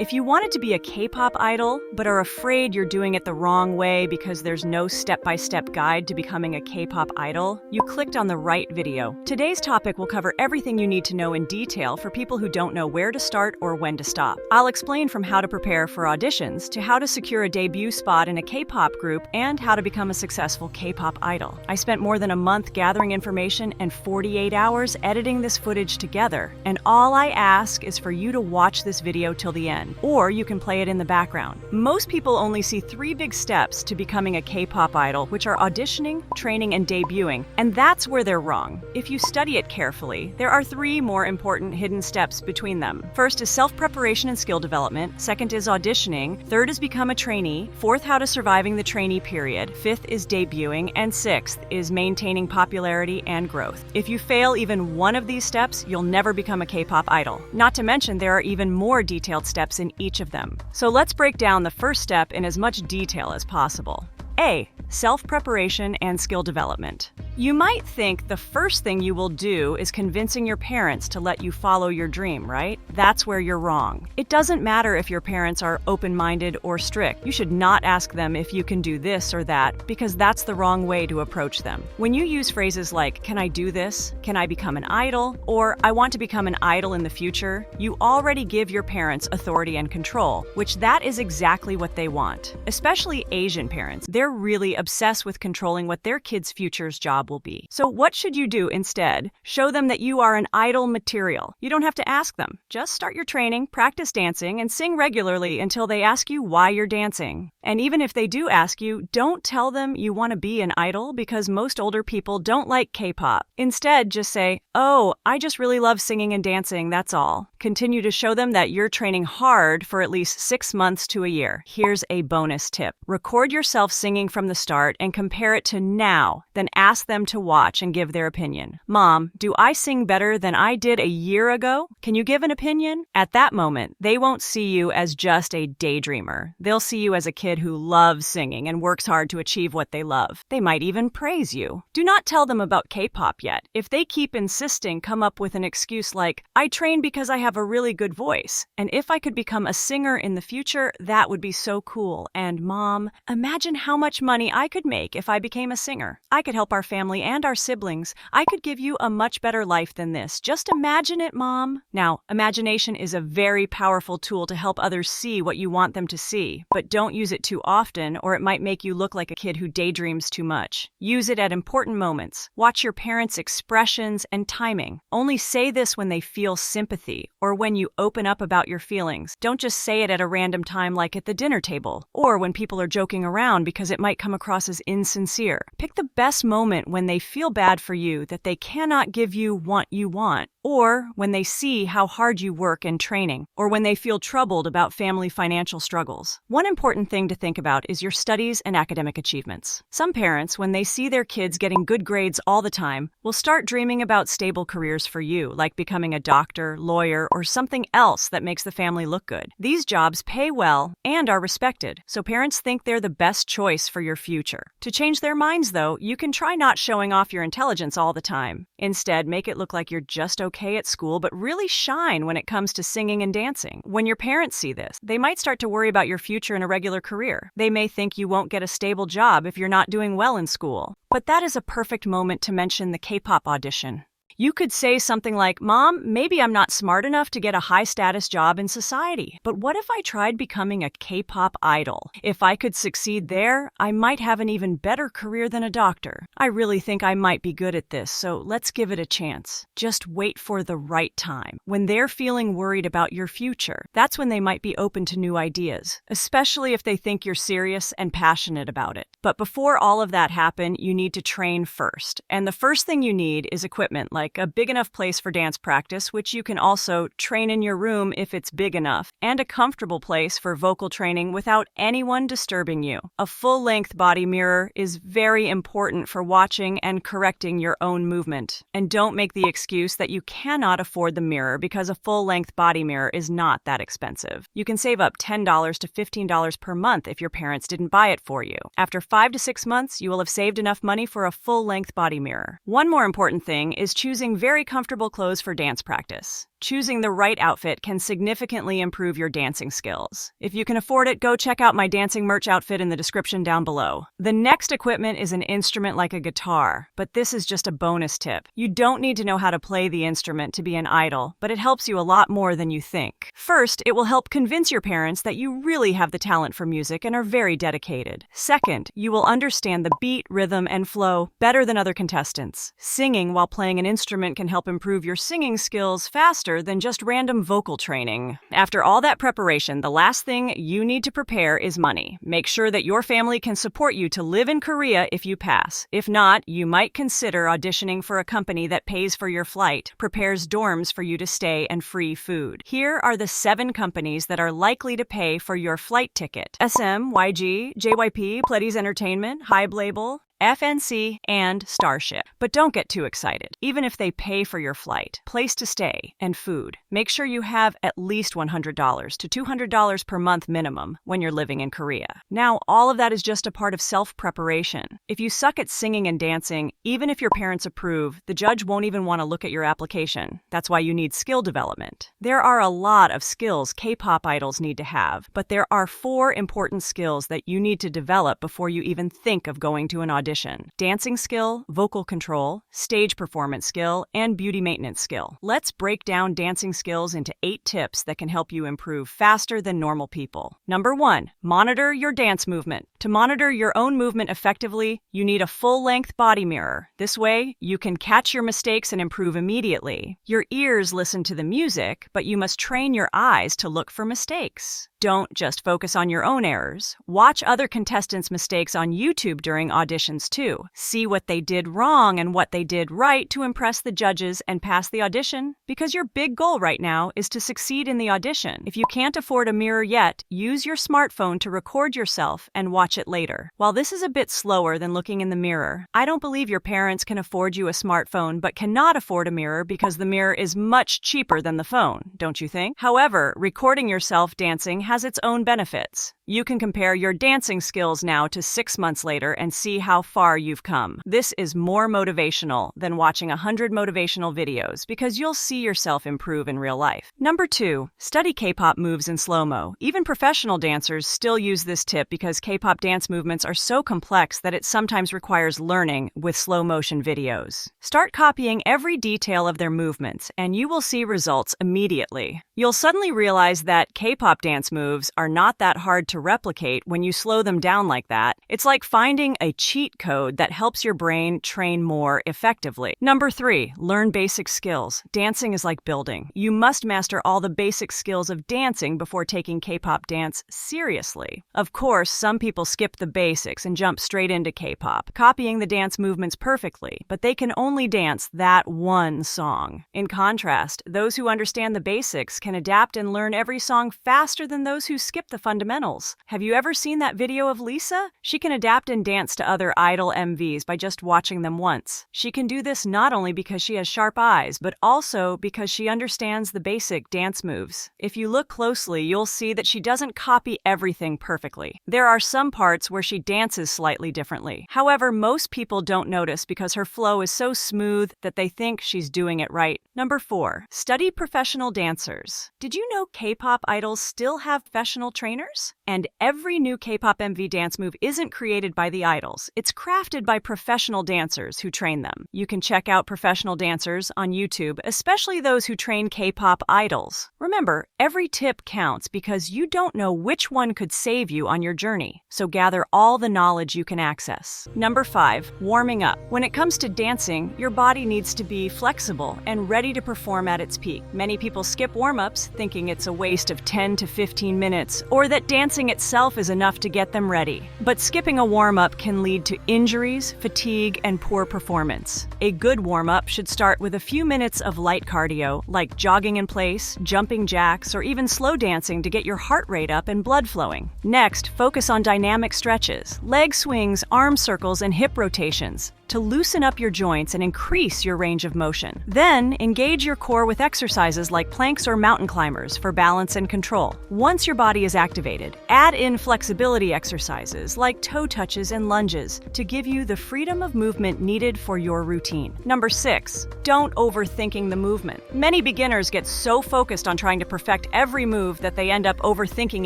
If you wanted to be a K-pop idol, but are afraid you're doing it the wrong way because there's no step-by-step guide to becoming a K-pop idol, you clicked on the right video. Today's topic will cover everything you need to know in detail for people who don't know where to start or when to stop. I'll explain from how to prepare for auditions to how to secure a debut spot in a K-pop group and how to become a successful K-pop idol. I spent more than a month gathering information and 48 hours editing this footage together, and all I ask is for you to watch this video till the end. Or you can play it in the background. Most people only see 3 big steps to becoming a K-pop idol, which are auditioning, training, and debuting, and that's where they're wrong. If you study it carefully, there are 3 more important hidden steps between them. First is self-preparation and skill development, second is auditioning, third is become a trainee, fourth how to surviving the trainee period, fifth is debuting, and sixth is maintaining popularity and growth. If you fail even one of these steps, you'll never become a K-pop idol. Not to mention there are even more detailed steps in each of them. So let's break down the first step in as much detail as possible. A. Self-preparation and skill development. You might think the first thing you will do is convincing your parents to let you follow your dream, right? That's where you're wrong. It doesn't matter if your parents are open-minded or strict. You should not ask them if you can do this or that, because that's the wrong way to approach them. When you use phrases like, "Can I do this?" "Can I become an idol?" or "I want to become an idol in the future," you already give your parents authority and control, which that is exactly what they want. Especially Asian parents. They're really obsessed with controlling what their kids' future's job will be. So what should you do instead? Show them that you are an idol material. You don't have to ask them. Just start your training, practice dancing, and sing regularly until they ask you why you're dancing. And even if they do ask you, don't tell them you want to be an idol because most older people don't like K-pop. Instead, just say, "Oh, I just really love singing and dancing, that's all." Continue to show them that you're training hard for at least 6 months to a year. Here's a bonus tip. Record yourself singing from the start and compare it to now, then ask them to watch and give their opinion. "Mom, do I sing better than I did a year ago? Can you give an opinion?" At that moment, they won't see you as just a daydreamer. They'll see you as a kid who loves singing and works hard to achieve what they love. They might even praise you. Do not tell them about K-pop yet. If they keep insisting, come up with an excuse like, "I train because I have a really good voice, and if I could become a singer in the future, that would be so cool. And Mom, imagine how much money I could make if I became a singer. I could help our family and our siblings. I could give you a much better life than this. Just imagine it, Mom." Now, imagination is a very powerful tool to help others see what you want them to see, but don't use it too often or it might make you look like a kid who daydreams too much. Use it at important moments. Watch your parents' expressions and timing. Only say this when they feel sympathy or when you open up about your feelings. Don't just say it at a random time like at the dinner table or when people are joking around because it might come across as insincere. Pick the best moment when they feel bad for you that they cannot give you what you want, or when they see how hard you work in training, or when they feel troubled about family financial struggles. One important thing to think about is your studies and academic achievements. Some parents, when they see their kids getting good grades all the time, will start dreaming about stable careers for you, like becoming a doctor, lawyer, or something else that makes the family look good. These jobs pay well and are respected, so parents think they're the best choice for your future. To change their minds, though, you can try not showing off your intelligence all the time. Instead, make it look like you're just okay at school, but really shine when it comes to singing and dancing. When your parents see this, they might start to worry about your future in a regular career. They may think you won't get a stable job if you're not doing well in school. But that is a perfect moment to mention the K-pop audition. You could say something like, "Mom, maybe I'm not smart enough to get a high-status job in society, but what if I tried becoming a K-pop idol? If I could succeed there, I might have an even better career than a doctor. I really think I might be good at this, so let's give it a chance." Just wait for the right time. When they're feeling worried about your future, that's when they might be open to new ideas, especially if they think you're serious and passionate about it. But before all of that happen, you need to train first. And the first thing you need is equipment like a big enough place for dance practice, which you can also train in your room if it's big enough, and a comfortable place for vocal training without anyone disturbing you. A full-length body mirror is very important for watching and correcting your own movement. And don't make the excuse that you cannot afford the mirror because a full-length body mirror is not that expensive. You can save up $10 to $15 per month if your parents didn't buy it for you. After 5 to 6 months, you will have saved enough money for a full-length body mirror. One more important thing is choosing very comfortable clothes for dance practice. Choosing the right outfit can significantly improve your dancing skills. If you can afford it, go check out my dancing merch outfit in the description down below. The next equipment is an instrument like a guitar, but this is just a bonus tip. You don't need to know how to play the instrument to be an idol, but it helps you a lot more than you think. First, it will help convince your parents that you really have the talent for music and are very dedicated. Second, you will understand the beat, rhythm, and flow better than other contestants. Singing while playing an instrument can help improve your singing skills faster than just random vocal training. After all that preparation, the last thing you need to prepare is money. Make sure that your family can support you to live in Korea if you pass. If not, you might consider auditioning for a company that pays for your flight, prepares dorms for you to stay, and free food. Here are the 7 companies that are likely to pay for your flight ticket: SM, YG, JYP, Pledis Entertainment, Hybe Label, FNC, and Starship. But don't get too excited. Even if they pay for your flight, place to stay, and food, make sure you have at least $100 to $200 per month minimum when you're living in Korea. Now, all of that is just a part of self-preparation. If you suck at singing and dancing, even if your parents approve, the judge won't even want to look at your application. That's why you need skill development. There are a lot of skills K-pop idols need to have, but there are 4 important skills that you need to develop before you even think of going to an audition. Dancing skill, vocal control, stage performance skill, and beauty maintenance skill. Let's break down dancing skills into 8 tips that can help you improve faster than normal people. Number 1, monitor your dance movement. To monitor your own movement effectively, you need a full-length body mirror. This way, you can catch your mistakes and improve immediately. Your ears listen to the music, but you must train your eyes to look for mistakes. Don't just focus on your own errors. Watch other contestants' mistakes on YouTube during auditions too. See what they did wrong and what they did right to impress the judges and pass the audition, because your big goal right now is to succeed in the audition. If you can't afford a mirror yet, use your smartphone to record yourself and watch it later. While this is a bit slower than looking in the mirror, I don't believe your parents can afford you a smartphone but cannot afford a mirror because the mirror is much cheaper than the phone, don't you think? However, recording yourself dancing has its own benefits. You can compare your dancing skills now to 6 months later and see how far you've come. This is more motivational than watching 100 motivational videos because you'll see yourself improve in real life. Number 2, study K-pop moves in slow-mo. Even professional dancers still use this tip because K-pop dance movements are so complex that it sometimes requires learning with slow-motion videos. Start copying every detail of their movements and you will see results immediately. You'll suddenly realize that K-pop dance moves are not that hard to replicate when you slow them down like that. It's like finding a cheat code that helps your brain train more effectively. Number 3, learn basic skills. Dancing is like building. You must master all the basic skills of dancing before taking K-pop dance seriously. Of course, some people skip the basics and jump straight into K-pop, copying the dance movements perfectly, but they can only dance that one song. In contrast, those who understand the basics can adapt and learn every song faster than those who skip the fundamentals. Have you ever seen that video of Lisa? She can adapt and dance to other idol MVs by just watching them once. She can do this not only because she has sharp eyes, but also because she understands the basic dance moves. If you look closely, you'll see that she doesn't copy everything perfectly. There are some parts where she dances slightly differently. However, most people don't notice because her flow is so smooth that they think she's doing it right. Number 4, study professional dancers. Did you know K-pop idols still have professional trainers? And every new K-pop MV dance move isn't created by the idols. It's crafted by professional dancers who train them. You can check out professional dancers on YouTube, especially those who train K-pop idols. Remember, every tip counts because you don't know which one could save you on your journey. So gather all the knowledge you can access. Number 5, warming up. When it comes to dancing, your body needs to be flexible and ready to perform at its peak. Many people skip warm-ups thinking it's a waste of 10 to 15 minutes or that dancing itself is enough to get them ready. But skipping a warm-up can lead to injuries, fatigue, and poor performance. A good warm-up should start with a few minutes of light cardio, like jogging in place, jumping jacks, or even slow dancing to get your heart rate up and blood flowing. Next, focus on dynamic stretches, leg swings, arm circles, and hip rotations to loosen up your joints and increase your range of motion. Then, engage your core with exercises like planks or mountain mountain climbers for balance and control. Once your body is activated, add in flexibility exercises like toe touches and lunges to give you the freedom of movement needed for your routine. Number 6, don't overthinking the movement. Many beginners get so focused on trying to perfect every move that they end up overthinking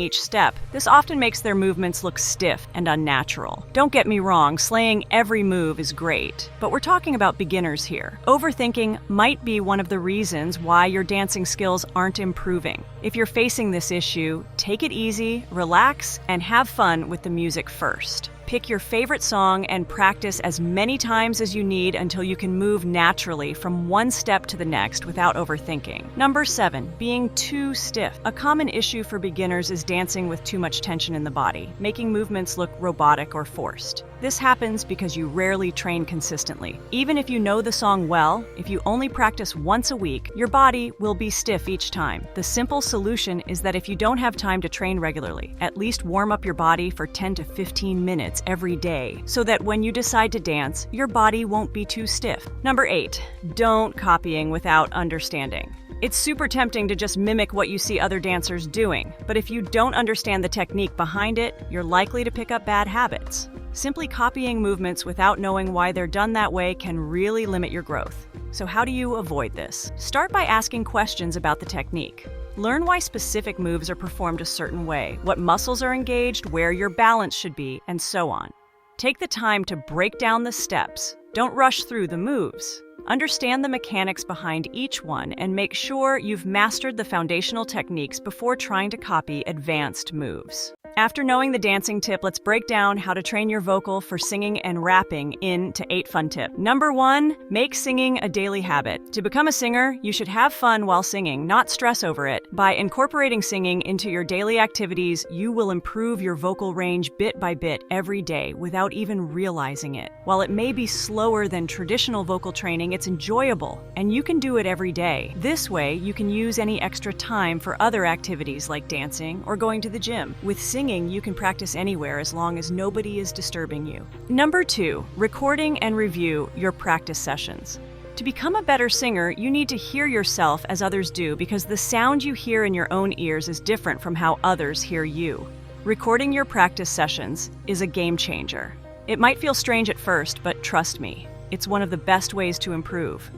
each step. This often makes their movements look stiff and unnatural. Don't get me wrong, slaying every move is great, but we're talking about beginners here. Overthinking might be one of the reasons why your dancing skills aren't improving. If you're facing this issue, take it easy, relax, and have fun with the music first. Pick your favorite song and practice as many times as you need until you can move naturally from one step to the next without overthinking. Number 7, being too stiff. A common issue for beginners is dancing with too much tension in the body, making movements look robotic or forced. This happens because you rarely train consistently. Even if you know the song well, if you only practice once a week, your body will be stiff each time. The simple solution is that if you don't have time to train regularly, at least warm up your body for 10 to 15 minutes every day, so that when you decide to dance, your body won't be too stiff. Number 8, don't copying without understanding. It's super tempting to just mimic what you see other dancers doing, but if you don't understand the technique behind it, you're likely to pick up bad habits. Simply copying movements without knowing why they're done that way can really limit your growth. So how do you avoid this? Start by asking questions about the technique. Learn why specific moves are performed a certain way, what muscles are engaged, where your balance should be, and so on. Take the time to break down the steps. Don't rush through the moves. Understand the mechanics behind each one and make sure you've mastered the foundational techniques before trying to copy advanced moves. After knowing the dancing tip, let's break down how to train your vocal for singing and rapping into 8 fun tips. Number 1, make singing a daily habit. To become a singer, you should have fun while singing, not stress over it. By incorporating singing into your daily activities, you will improve your vocal range bit by bit every day without even realizing it. While it may be slower than traditional vocal training, it's enjoyable, and you can do it every day. This way, you can use any extra time for other activities like dancing or going to the gym. With singing, you can practice anywhere as long as nobody is disturbing you. Number 2, recording and review your practice sessions. To become a better singer, you need to hear yourself as others do because the sound you hear in your own ears is different from how others hear you. Recording your practice sessions is a game changer. It might feel strange at first, but trust me, it's one of the best ways to improve.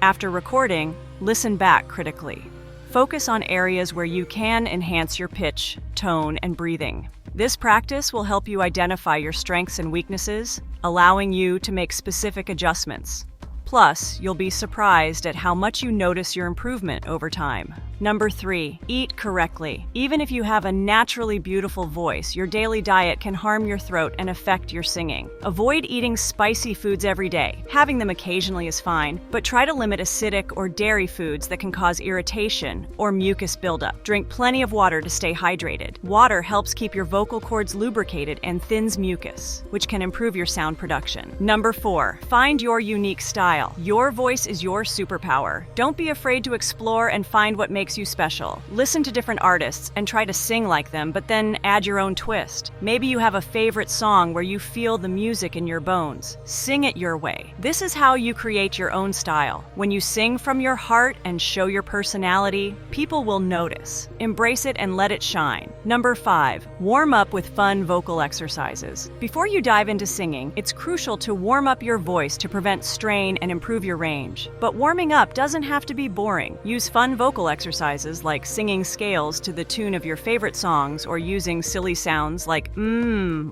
After recording, listen back critically. Focus on areas where you can enhance your pitch, tone, and breathing. This practice will help you identify your strengths and weaknesses, allowing you to make specific adjustments. Plus, you'll be surprised at how much you notice your improvement over time. Number 3, eat correctly. Even if you have a naturally beautiful voice, your daily diet can harm your throat and affect your singing. Avoid eating spicy foods every day. Having them occasionally is fine, but try to limit acidic or dairy foods that can cause irritation or mucus buildup. Drink plenty of water to stay hydrated. Water helps keep your vocal cords lubricated and thins mucus, which can improve your sound production. Number 4, find your unique style. Your voice is your superpower. Don't be afraid to explore and find what makes you special. Listen to different artists and try to sing like them, but then add your own twist. Maybe you have a favorite song where you feel the music in your bones. Sing it your way. This is how you create your own style. When you sing from your heart and show your personality, people will notice. Embrace it and let it shine. Number 5, warm up with fun vocal exercises. Before you dive into singing, it's crucial to warm up your voice to prevent strain and improve your range. But warming up doesn't have to be boring. Use fun vocal exercises like singing scales to the tune of your favorite songs or using silly sounds like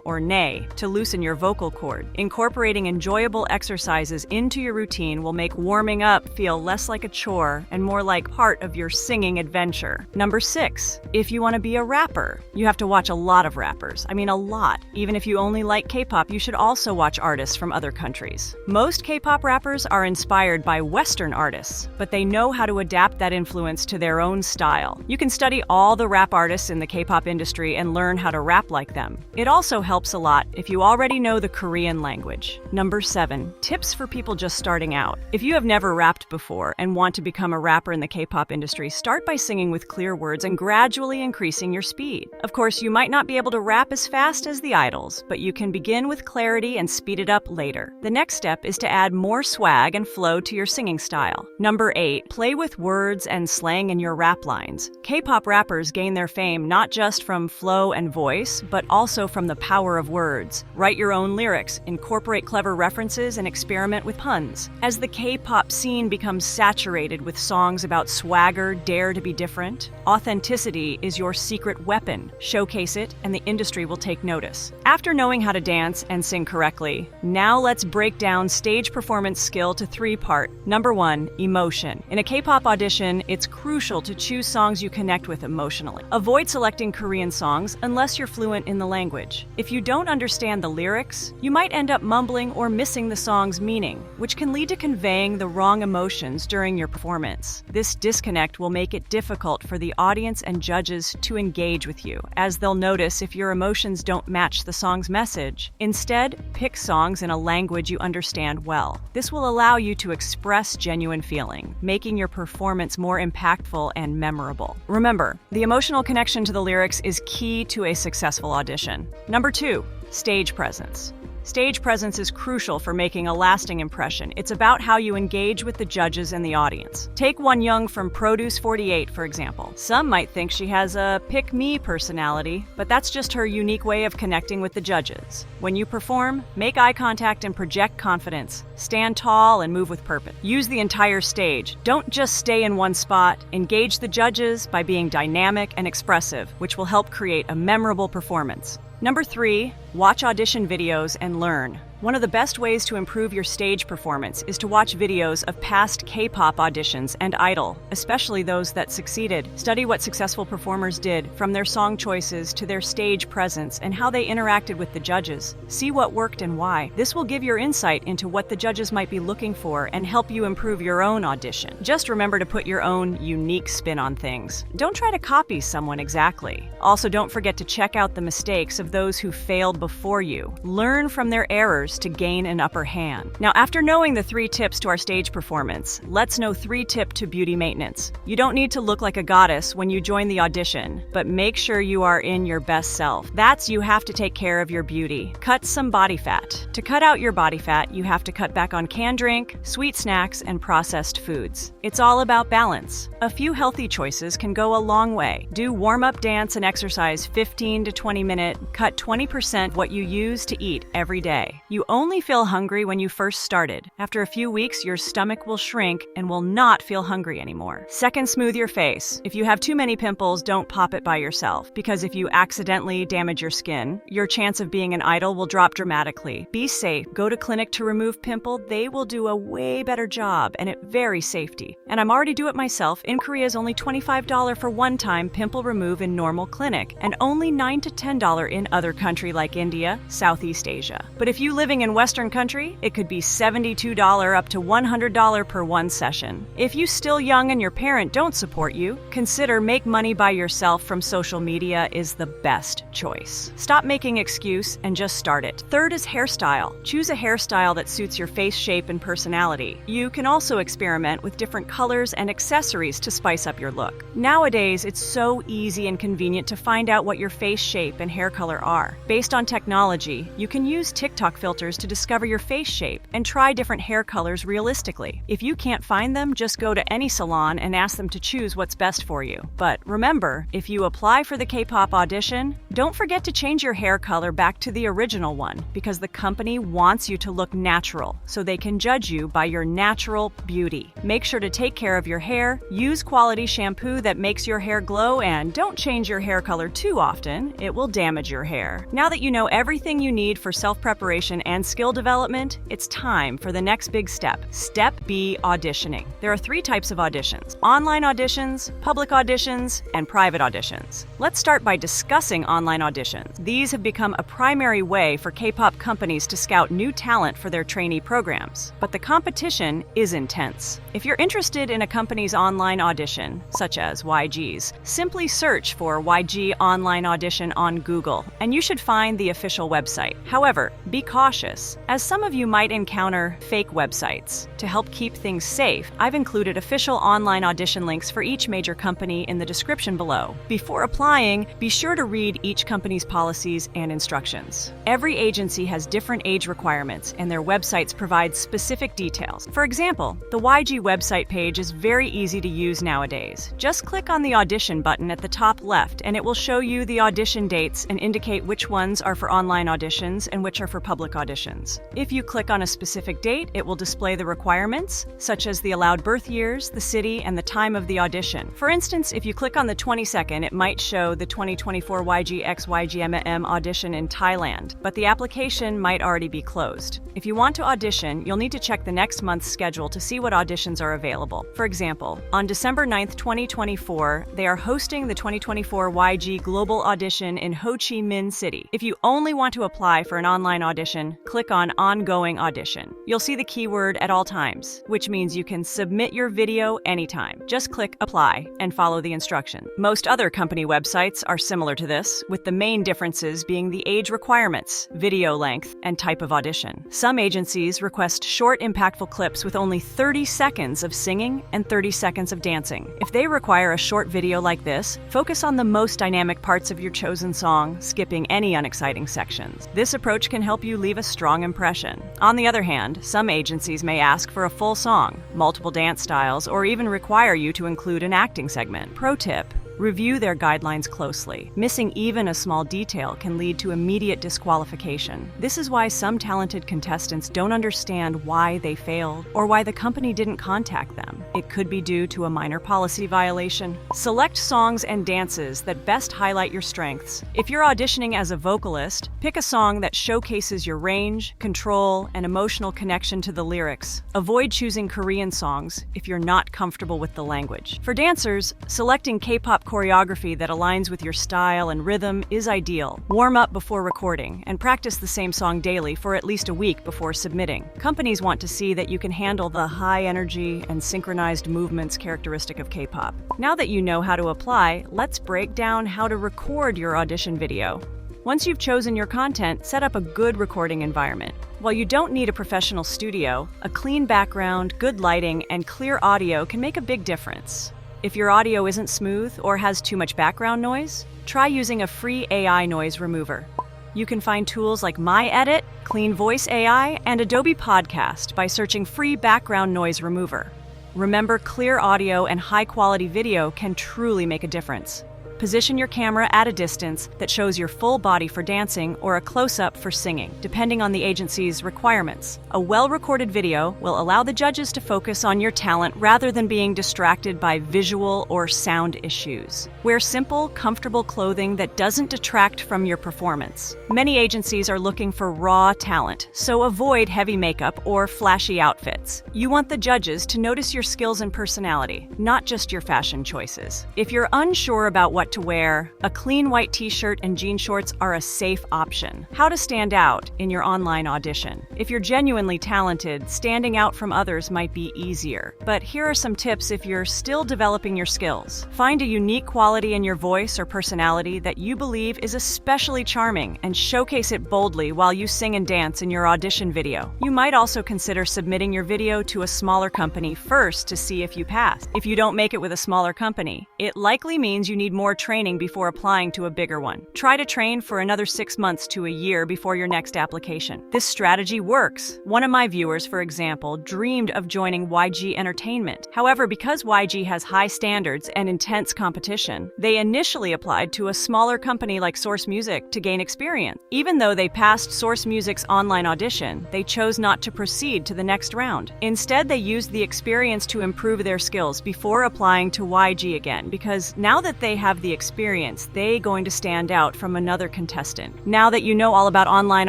or nay to loosen your vocal cord. Incorporating enjoyable exercises into your routine will make warming up feel less like a chore and more like part of your singing adventure. Number 6, if you want to be a rapper, you have to watch a lot of rappers. I mean a lot. Even if you only like K-pop, you should also watch artists from other countries. Most K-pop rappers are inspired by Western artists, but they know how to adapt that influence to their own style. You can study all the rap artists in the K-pop industry and learn how to rap like them. It also helps a lot if you already know the Korean language. Number 7, tips for people just starting out. If you have never rapped before and want to become a rapper in the K-pop industry, start by singing with clear words and gradually increasing your speed. Of course, you might not be able to rap as fast as the idols, but you can begin with clarity and speed it up later. The next step is to add more swag and flow to your singing style. Number 8, play with words and slang in in your rap lines. K-pop rappers gain their fame not just from flow and voice, but also from the power of words. Write your own lyrics, incorporate clever references, and experiment with puns. As the K-pop scene becomes saturated with songs about swagger, dare to be different, authenticity is your secret weapon. Showcase it, and the industry will take notice. After knowing how to dance and sing correctly, now let's break down stage performance skill to three-part. Number 1, emotion. In a K-pop audition, it's crucial to choose songs you connect with emotionally. Avoid selecting Korean songs unless you're fluent in the language. If you don't understand the lyrics, you might end up mumbling or missing the song's meaning, which can lead to conveying the wrong emotions during your performance. This disconnect will make it difficult for the audience and judges to engage with you, as they'll notice if your emotions don't match the song's message. Instead, pick songs in a language you understand well. This will allow you to express genuine feeling, making your performance more impactful and memorable. Remember, the emotional connection to the lyrics is key to a successful audition. Number 2, stage presence. Stage presence is crucial for making a lasting impression. It's about how you engage with the judges and the audience. Take Won Young from Produce 48, for example. Some might think she has a pick-me personality, but that's just her unique way of connecting with the judges. When you perform, make eye contact and project confidence. Stand tall and move with purpose. Use the entire stage. Don't just stay in one spot. Engage the judges by being dynamic and expressive, which will help create a memorable performance. Number 3, watch audition videos and learn. One of the best ways to improve your stage performance is to watch videos of past K-pop auditions and Idol, especially those that succeeded. Study what successful performers did, from their song choices to their stage presence and how they interacted with the judges. See what worked and why. This will give your insight into what the judges might be looking for and help you improve your own audition. Just remember to put your own unique spin on things. Don't try to copy someone exactly. Also, don't forget to check out the mistakes of those who failed before you. Learn from their errors to gain an upper hand. Now, after knowing the 3 tips to our stage performance, let's know 3 tips to beauty maintenance. You don't need to look like a goddess when you join the audition, but make sure you are in your best self. You have to take care of your beauty. Cut some body fat. To cut out your body fat, you have to cut back on canned drink, sweet snacks, and processed foods. It's all about balance. A few healthy choices can go a long way. Do warm-up dance and exercise 15 to 20 minutes. Cut 20% what you use to eat every day. You only feel hungry when you first started. After a few weeks, your stomach will shrink and will not feel hungry anymore. Second, smooth your face. If you have too many pimples, don't pop it by yourself, because if you accidentally damage your skin, your chance of being an idol will drop dramatically. Be safe. Go to clinic to remove pimple. They will do a way better job, and it's very safety. And I'm already do it myself. In Korea is only $25 for one-time pimple remove in normal clinic, and only $9 to $10 in other country like India, Southeast Asia. But if you living in Western country, it could be $72 up to $100 per one session. If you still young and your parent don't support you, consider make money by yourself from social media is the best choice. Stop making excuse and just start it. Third is hairstyle. Choose a hairstyle that suits your face shape and personality. You can also experiment with different colors and accessories to spice up your look. Nowadays, it's so easy and convenient to find out what your face shape and hair color are. Based on technology, you can use TikTok filters to discover your face shape and try different hair colors realistically. If you can't find them, just go to any salon and ask them to choose what's best for you. But remember, if you apply for the K-pop audition, don't forget to change your hair color back to the original one, because the company wants you to look natural, so they can judge you by your natural beauty. Make sure to take care of your hair, use quality shampoo that makes your hair glow, and don't change your hair color too often. It will damage your hair. Now that you know everything you need for self-preparation and skill development, it's time for the next big step. Step B, auditioning. There are 3 types of auditions: online auditions, public auditions, and private auditions. Let's start by discussing online auditions. These have become a primary way for K-pop companies to scout new talent for their trainee programs. But the competition is intense. If you're interested in a company's online audition, such as YG's, simply search for YG Online Audition on Google, and you should find the official website. However, be cautious, as some of you might encounter fake websites. To help keep things safe, I've included official online audition links for each major company in the description below. Before applying, be sure to read each company's policies and instructions. Every agency has different age requirements, and their websites provide specific details. For example, the YG website page is very easy to use nowadays. Just click on the audition button at the top left, and it will show you the audition dates and indicate which ones are for online auditions and which are for public auditions. If you click on a specific date, it will display the requirements, such as the allowed birth years, the city, and the time of the audition. For instance, if you click on the 22nd, it might show the 2024 YG x YGMM audition in Thailand, but the application might already be closed. If you want to audition, you'll need to check the next month's schedule to see what auditions are available. For example, on December 9th, 2024, they are hosting the 2024 YG Global Audition in Ho Chi Minh City. If you only want to apply for an online audition, click on Ongoing Audition. You'll see the keyword at all times, which means you can submit your video anytime. Just click Apply and follow the instructions. Most other company websites are similar to this, with the main differences being the age requirements, video length, and type of audition. Some agencies request short, impactful clips with only 30 seconds of singing and 30 seconds of dancing. If they require a short video like this, focus on the most dynamic parts of your chosen song, skipping any unexciting sections. This approach can help you leave a strong impression. On the other hand, some agencies may ask for a full song, multiple dance styles, or even require you to include an acting segment. Pro tip: review their guidelines closely. Missing even a small detail can lead to immediate disqualification. This is why some talented contestants don't understand why they failed or why the company didn't contact them. It could be due to a minor policy violation. Select songs and dances that best highlight your strengths. If you're auditioning as a vocalist, pick a song that showcases your range, control, and emotional connection to the lyrics. Avoid choosing Korean songs if you're not comfortable with the language. For dancers, selecting K-pop choreography that aligns with your style and rhythm is ideal. Warm up before recording and practice the same song daily for at least a week before submitting. Companies want to see that you can handle the high energy and synchronized movements characteristic of K-pop. Now that you know how to apply, let's break down how to record your audition video. Once you've chosen your content, set up a good recording environment. While you don't need a professional studio, a clean background, good lighting, and clear audio can make a big difference. If your audio isn't smooth or has too much background noise, try using a free AI noise remover. You can find tools like MyEdit, Clean Voice AI, and Adobe Podcast by searching free background noise remover. Remember, clear audio and high-quality video can truly make a difference. Position your camera at a distance that shows your full body for dancing or a close-up for singing, depending on the agency's requirements. A well-recorded video will allow the judges to focus on your talent rather than being distracted by visual or sound issues. Wear simple, comfortable clothing that doesn't detract from your performance. Many agencies are looking for raw talent, so avoid heavy makeup or flashy outfits. You want the judges to notice your skills and personality, not just your fashion choices. If you're unsure about what to wear, a clean white t-shirt and jean shorts are a safe option. How to stand out in your online audition. If you're genuinely talented, standing out from others might be easier. But here are some tips if you're still developing your skills. Find a unique quality in your voice or personality that you believe is especially charming and showcase it boldly while you sing and dance in your audition video. You might also consider submitting your video to a smaller company first to see if you pass. If you don't make it with a smaller company, it likely means you need more training before applying to a bigger one. Try to train for another 6 months to a year before your next application. This strategy works. One of my viewers, for example, dreamed of joining YG Entertainment. However, because YG has high standards and intense competition, they initially applied to a smaller company like Source Music to gain experience. Even though they passed Source Music's online audition, they chose not to proceed to the next round. Instead, they used the experience to improve their skills before applying to YG again, because now that they have the experience, they're going to stand out from another contestant. Now that you know all about online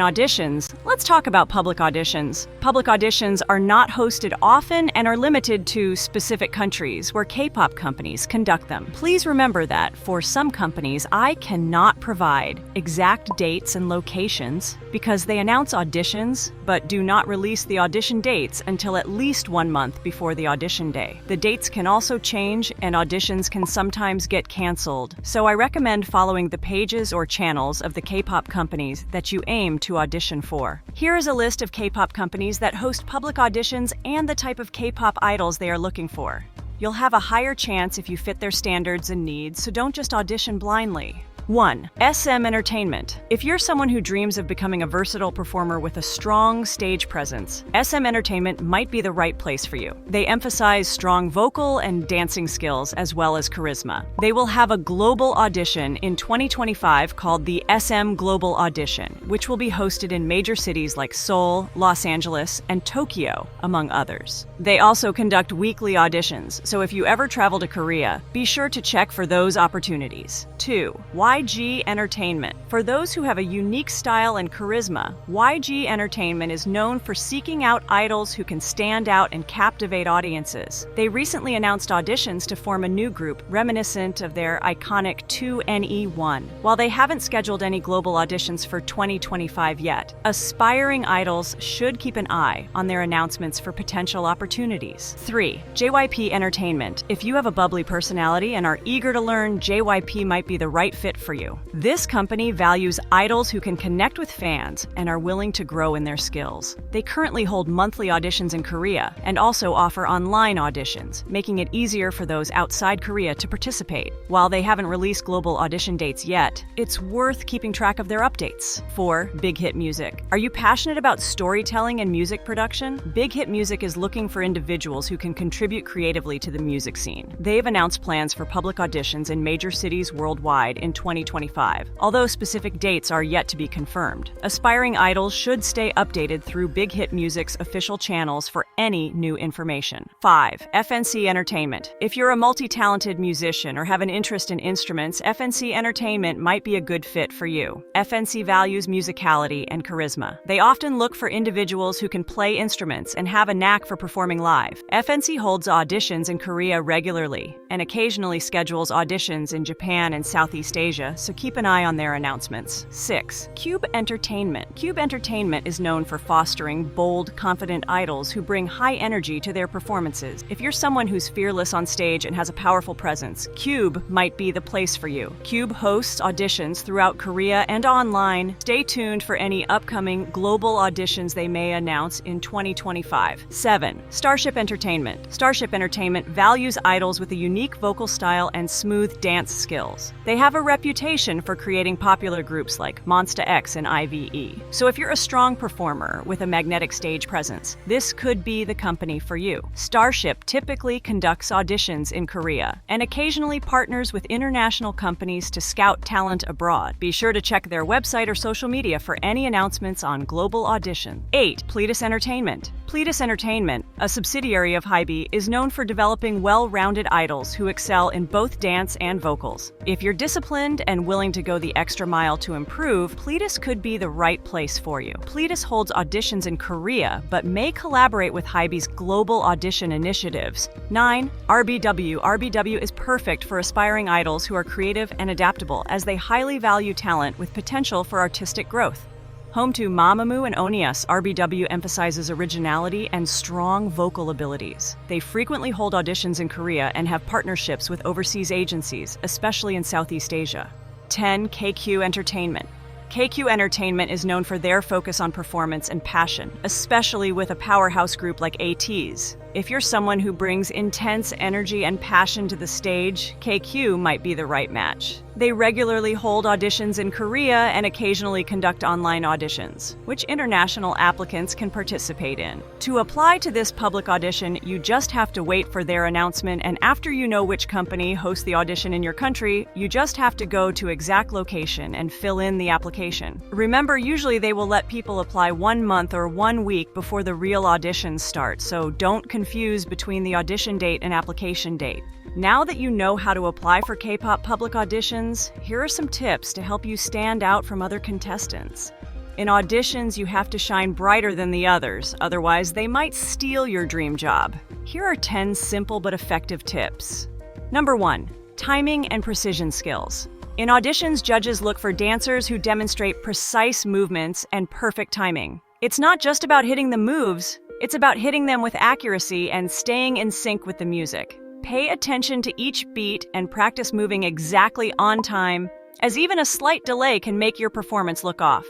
auditions, let's talk about public auditions. Public auditions are not hosted often and are limited to specific countries where K-pop companies conduct them. Please remember that for some companies, I cannot provide exact dates and locations because they announce auditions but do not release the audition dates until at least 1 month before the audition day. The dates can also change and auditions can sometimes get canceled, so I recommend following the pages or channels of the K-pop companies that you aim to audition for. Here is a list of K-pop companies that host public auditions and the type of K-pop idols they are looking for. You'll have a higher chance if you fit their standards and needs, so don't just audition blindly. 1. SM Entertainment. If you're someone who dreams of becoming a versatile performer with a strong stage presence, SM Entertainment might be the right place for you. They emphasize strong vocal and dancing skills as well as charisma. They will have a global audition in 2025 called the SM Global Audition, which will be hosted in major cities like Seoul, Los Angeles, and Tokyo, among others. They also conduct weekly auditions, so if you ever travel to Korea, be sure to check for those opportunities. 2. YG Entertainment. For those who have a unique style and charisma, YG Entertainment is known for seeking out idols who can stand out and captivate audiences. They recently announced auditions to form a new group reminiscent of their iconic 2NE1. While they haven't scheduled any global auditions for 2025 yet, aspiring idols should keep an eye on their announcements for potential opportunities. 3. JYP Entertainment. If you have a bubbly personality and are eager to learn, JYP might be the right fit for you. This company values idols who can connect with fans and are willing to grow in their skills. They currently hold monthly auditions in Korea and also offer online auditions, making it easier for those outside Korea to participate. While they haven't released global audition dates yet, it's worth keeping track of their updates. 4. Big Hit Music. Are you passionate about storytelling and music production? Big Hit Music is looking for individuals who can contribute creatively to the music scene. They've announced plans for public auditions in major cities worldwide in 2025, although specific dates are yet to be confirmed. Aspiring idols should stay updated through Big Hit Music's official channels for any new information. 5. FNC Entertainment. If you're a multi-talented musician or have an interest in instruments, FNC Entertainment might be a good fit for you. FNC values musicality and charisma. They often look for individuals who can play instruments and have a knack for performing live. FNC holds auditions in Korea regularly and occasionally schedules auditions in Japan and Southeast Asia, so keep an eye on their announcements. 6. Cube Entertainment. Cube Entertainment is known for fostering bold, confident idols who bring high energy to their performances. If you're someone who's fearless on stage and has a powerful presence, Cube might be the place for you. Cube hosts auditions throughout Korea and online. Stay tuned for any upcoming global auditions they may announce in 2025. 7. Starship Entertainment. Starship Entertainment values idols with a unique vocal style and smooth dance skills. They have a reputation for creating popular groups like Monsta X and IVE. So if you're a strong performer with a magnetic stage presence, this could be the company for you. Starship typically conducts auditions in Korea and occasionally partners with international companies to scout talent abroad. Be sure to check their website or social media for any announcements on global audition. 8. Pledis Entertainment. Pledis Entertainment, a subsidiary of HYBE, is known for developing well-rounded idols who excel in both dance and vocals. If you're disciplined and willing to go the extra mile to improve, Pledis could be the right place for you. Pledis holds auditions in Korea, but may collaborate with HYBE's global audition initiatives. 9. RBW. RBW is perfect for aspiring idols who are creative and adaptable, as they highly value talent with potential for artistic growth. Home to Mamamoo and Onias, RBW emphasizes originality and strong vocal abilities. They frequently hold auditions in Korea and have partnerships with overseas agencies, especially in Southeast Asia. 10. KQ Entertainment. KQ Entertainment is known for their focus on performance and passion, especially with a powerhouse group like ATEEZ. If you're someone who brings intense energy and passion to the stage, KQ might be the right match. They regularly hold auditions in Korea and occasionally conduct online auditions, which international applicants can participate in. To apply to this public audition, you just have to wait for their announcement, and after you know which company hosts the audition in your country, you just have to go to exact location and fill in the application. Remember, usually they will let people apply 1 month or 1 week before the real auditions start, so don't confuse between the audition date and application date. Now that you know how to apply for K-pop public auditions, here are some tips to help you stand out from other contestants. In auditions, you have to shine brighter than the others, otherwise they might steal your dream job. Here are 10 simple but effective tips. Number 1. Timing and precision skills. In auditions, judges look for dancers who demonstrate precise movements and perfect timing. It's not just about hitting the moves, it's about hitting them with accuracy and staying in sync with the music. Pay attention to each beat and practice moving exactly on time, as even a slight delay can make your performance look off.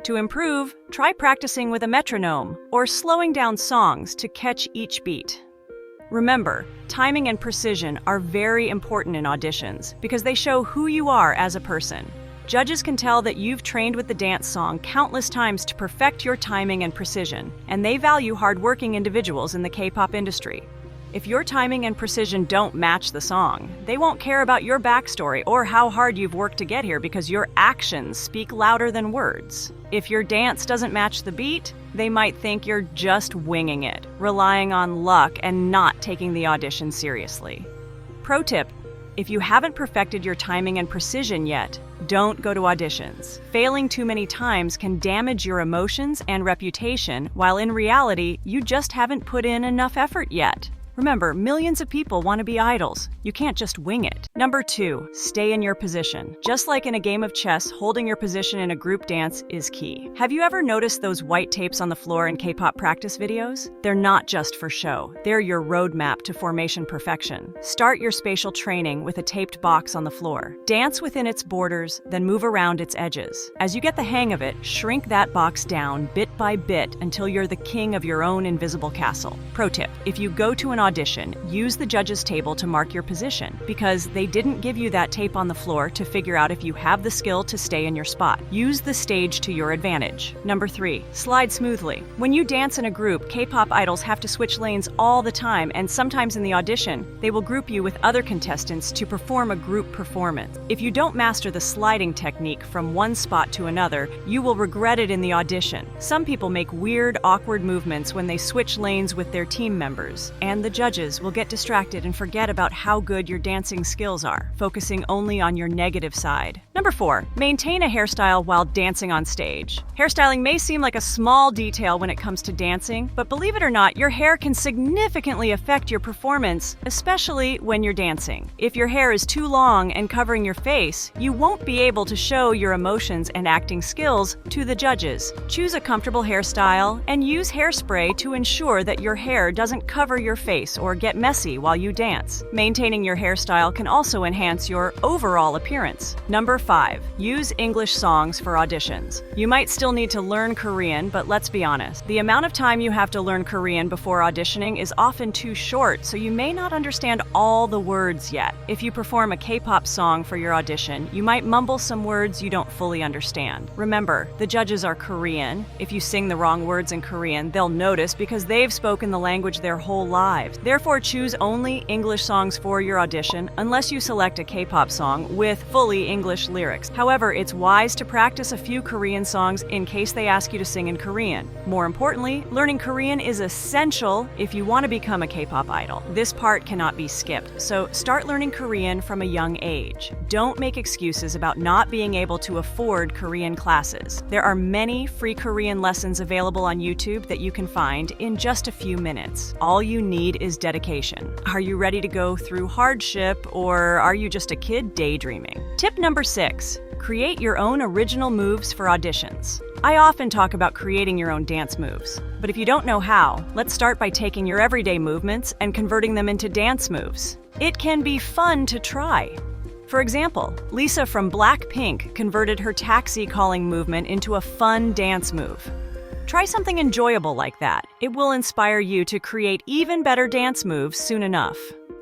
To improve, try practicing with a metronome or slowing down songs to catch each beat. Remember, timing and precision are very important in auditions because they show who you are as a person. Judges can tell that you've trained with the dance song countless times to perfect your timing and precision, and they value hardworking individuals in the K-pop industry. If your timing and precision don't match the song, they won't care about your backstory or how hard you've worked to get here because your actions speak louder than words. If your dance doesn't match the beat, they might think you're just winging it, relying on luck and not taking the audition seriously. Pro tip: if you haven't perfected your timing and precision yet, don't go to auditions. Failing too many times can damage your emotions and reputation, while in reality, you just haven't put in enough effort yet. Remember, millions of people want to be idols. You can't just wing it. Number 2, stay in your position. Just like in a game of chess, holding your position in a group dance is key. Have you ever noticed those white tapes on the floor in K-pop practice videos? They're not just for show. They're your roadmap to formation perfection. Start your spatial training with a taped box on the floor. Dance within its borders, then move around its edges. As you get the hang of it, shrink that box down bit by bit until you're the king of your own invisible castle. Pro tip: if you go to an audition, use the judges' table to mark your position, because they didn't give you that tape on the floor to figure out if you have the skill to stay in your spot. Use the stage to your advantage. Number 3, slide smoothly. When you dance in a group, K-pop idols have to switch lanes all the time, and sometimes in the audition, they will group you with other contestants to perform a group performance. If you don't master the sliding technique from one spot to another, you will regret it in the audition. Some people make weird, awkward movements when they switch lanes with their team members, and the judges will get distracted and forget about how good your dancing skills are, focusing only on your negative side. Number 4, maintain a hairstyle while dancing on stage. Hairstyling may seem like a small detail when it comes to dancing, but believe it or not, your hair can significantly affect your performance, especially when you're dancing. If your hair is too long and covering your face, you won't be able to show your emotions and acting skills to the judges. Choose a comfortable hairstyle and use hairspray to ensure that your hair doesn't cover your face or get messy while you dance. Maintaining your hairstyle can also enhance your overall appearance. Number 5, use English songs for auditions. You might still need to learn Korean, but let's be honest. The amount of time you have to learn Korean before auditioning is often too short, so you may not understand all the words yet. If you perform a K-pop song for your audition, you might mumble some words you don't fully understand. Remember, the judges are Korean. If you sing the wrong words in Korean, they'll notice because they've spoken the language their whole lives. Therefore, choose only English songs for your audition unless you select a K-pop song with fully English lyrics. However, it's wise to practice a few Korean songs in case they ask you to sing in Korean. More importantly, learning Korean is essential if you want to become a K-pop idol. This part cannot be skipped, so start learning Korean from a young age. Don't make excuses about not being able to afford Korean classes. There are many free Korean lessons available on YouTube that you can find in just a few minutes. All you need is dedication. Are you ready to go through hardship, or are you just a kid daydreaming? Tip number 6, create your own original moves for auditions. I often talk about creating your own dance moves, but if you don't know how, let's start by taking your everyday movements and converting them into dance moves. It can be fun to try. For example, Lisa from Blackpink converted her taxi calling movement into a fun dance move. Try something enjoyable like that. It will inspire you to create even better dance moves soon enough.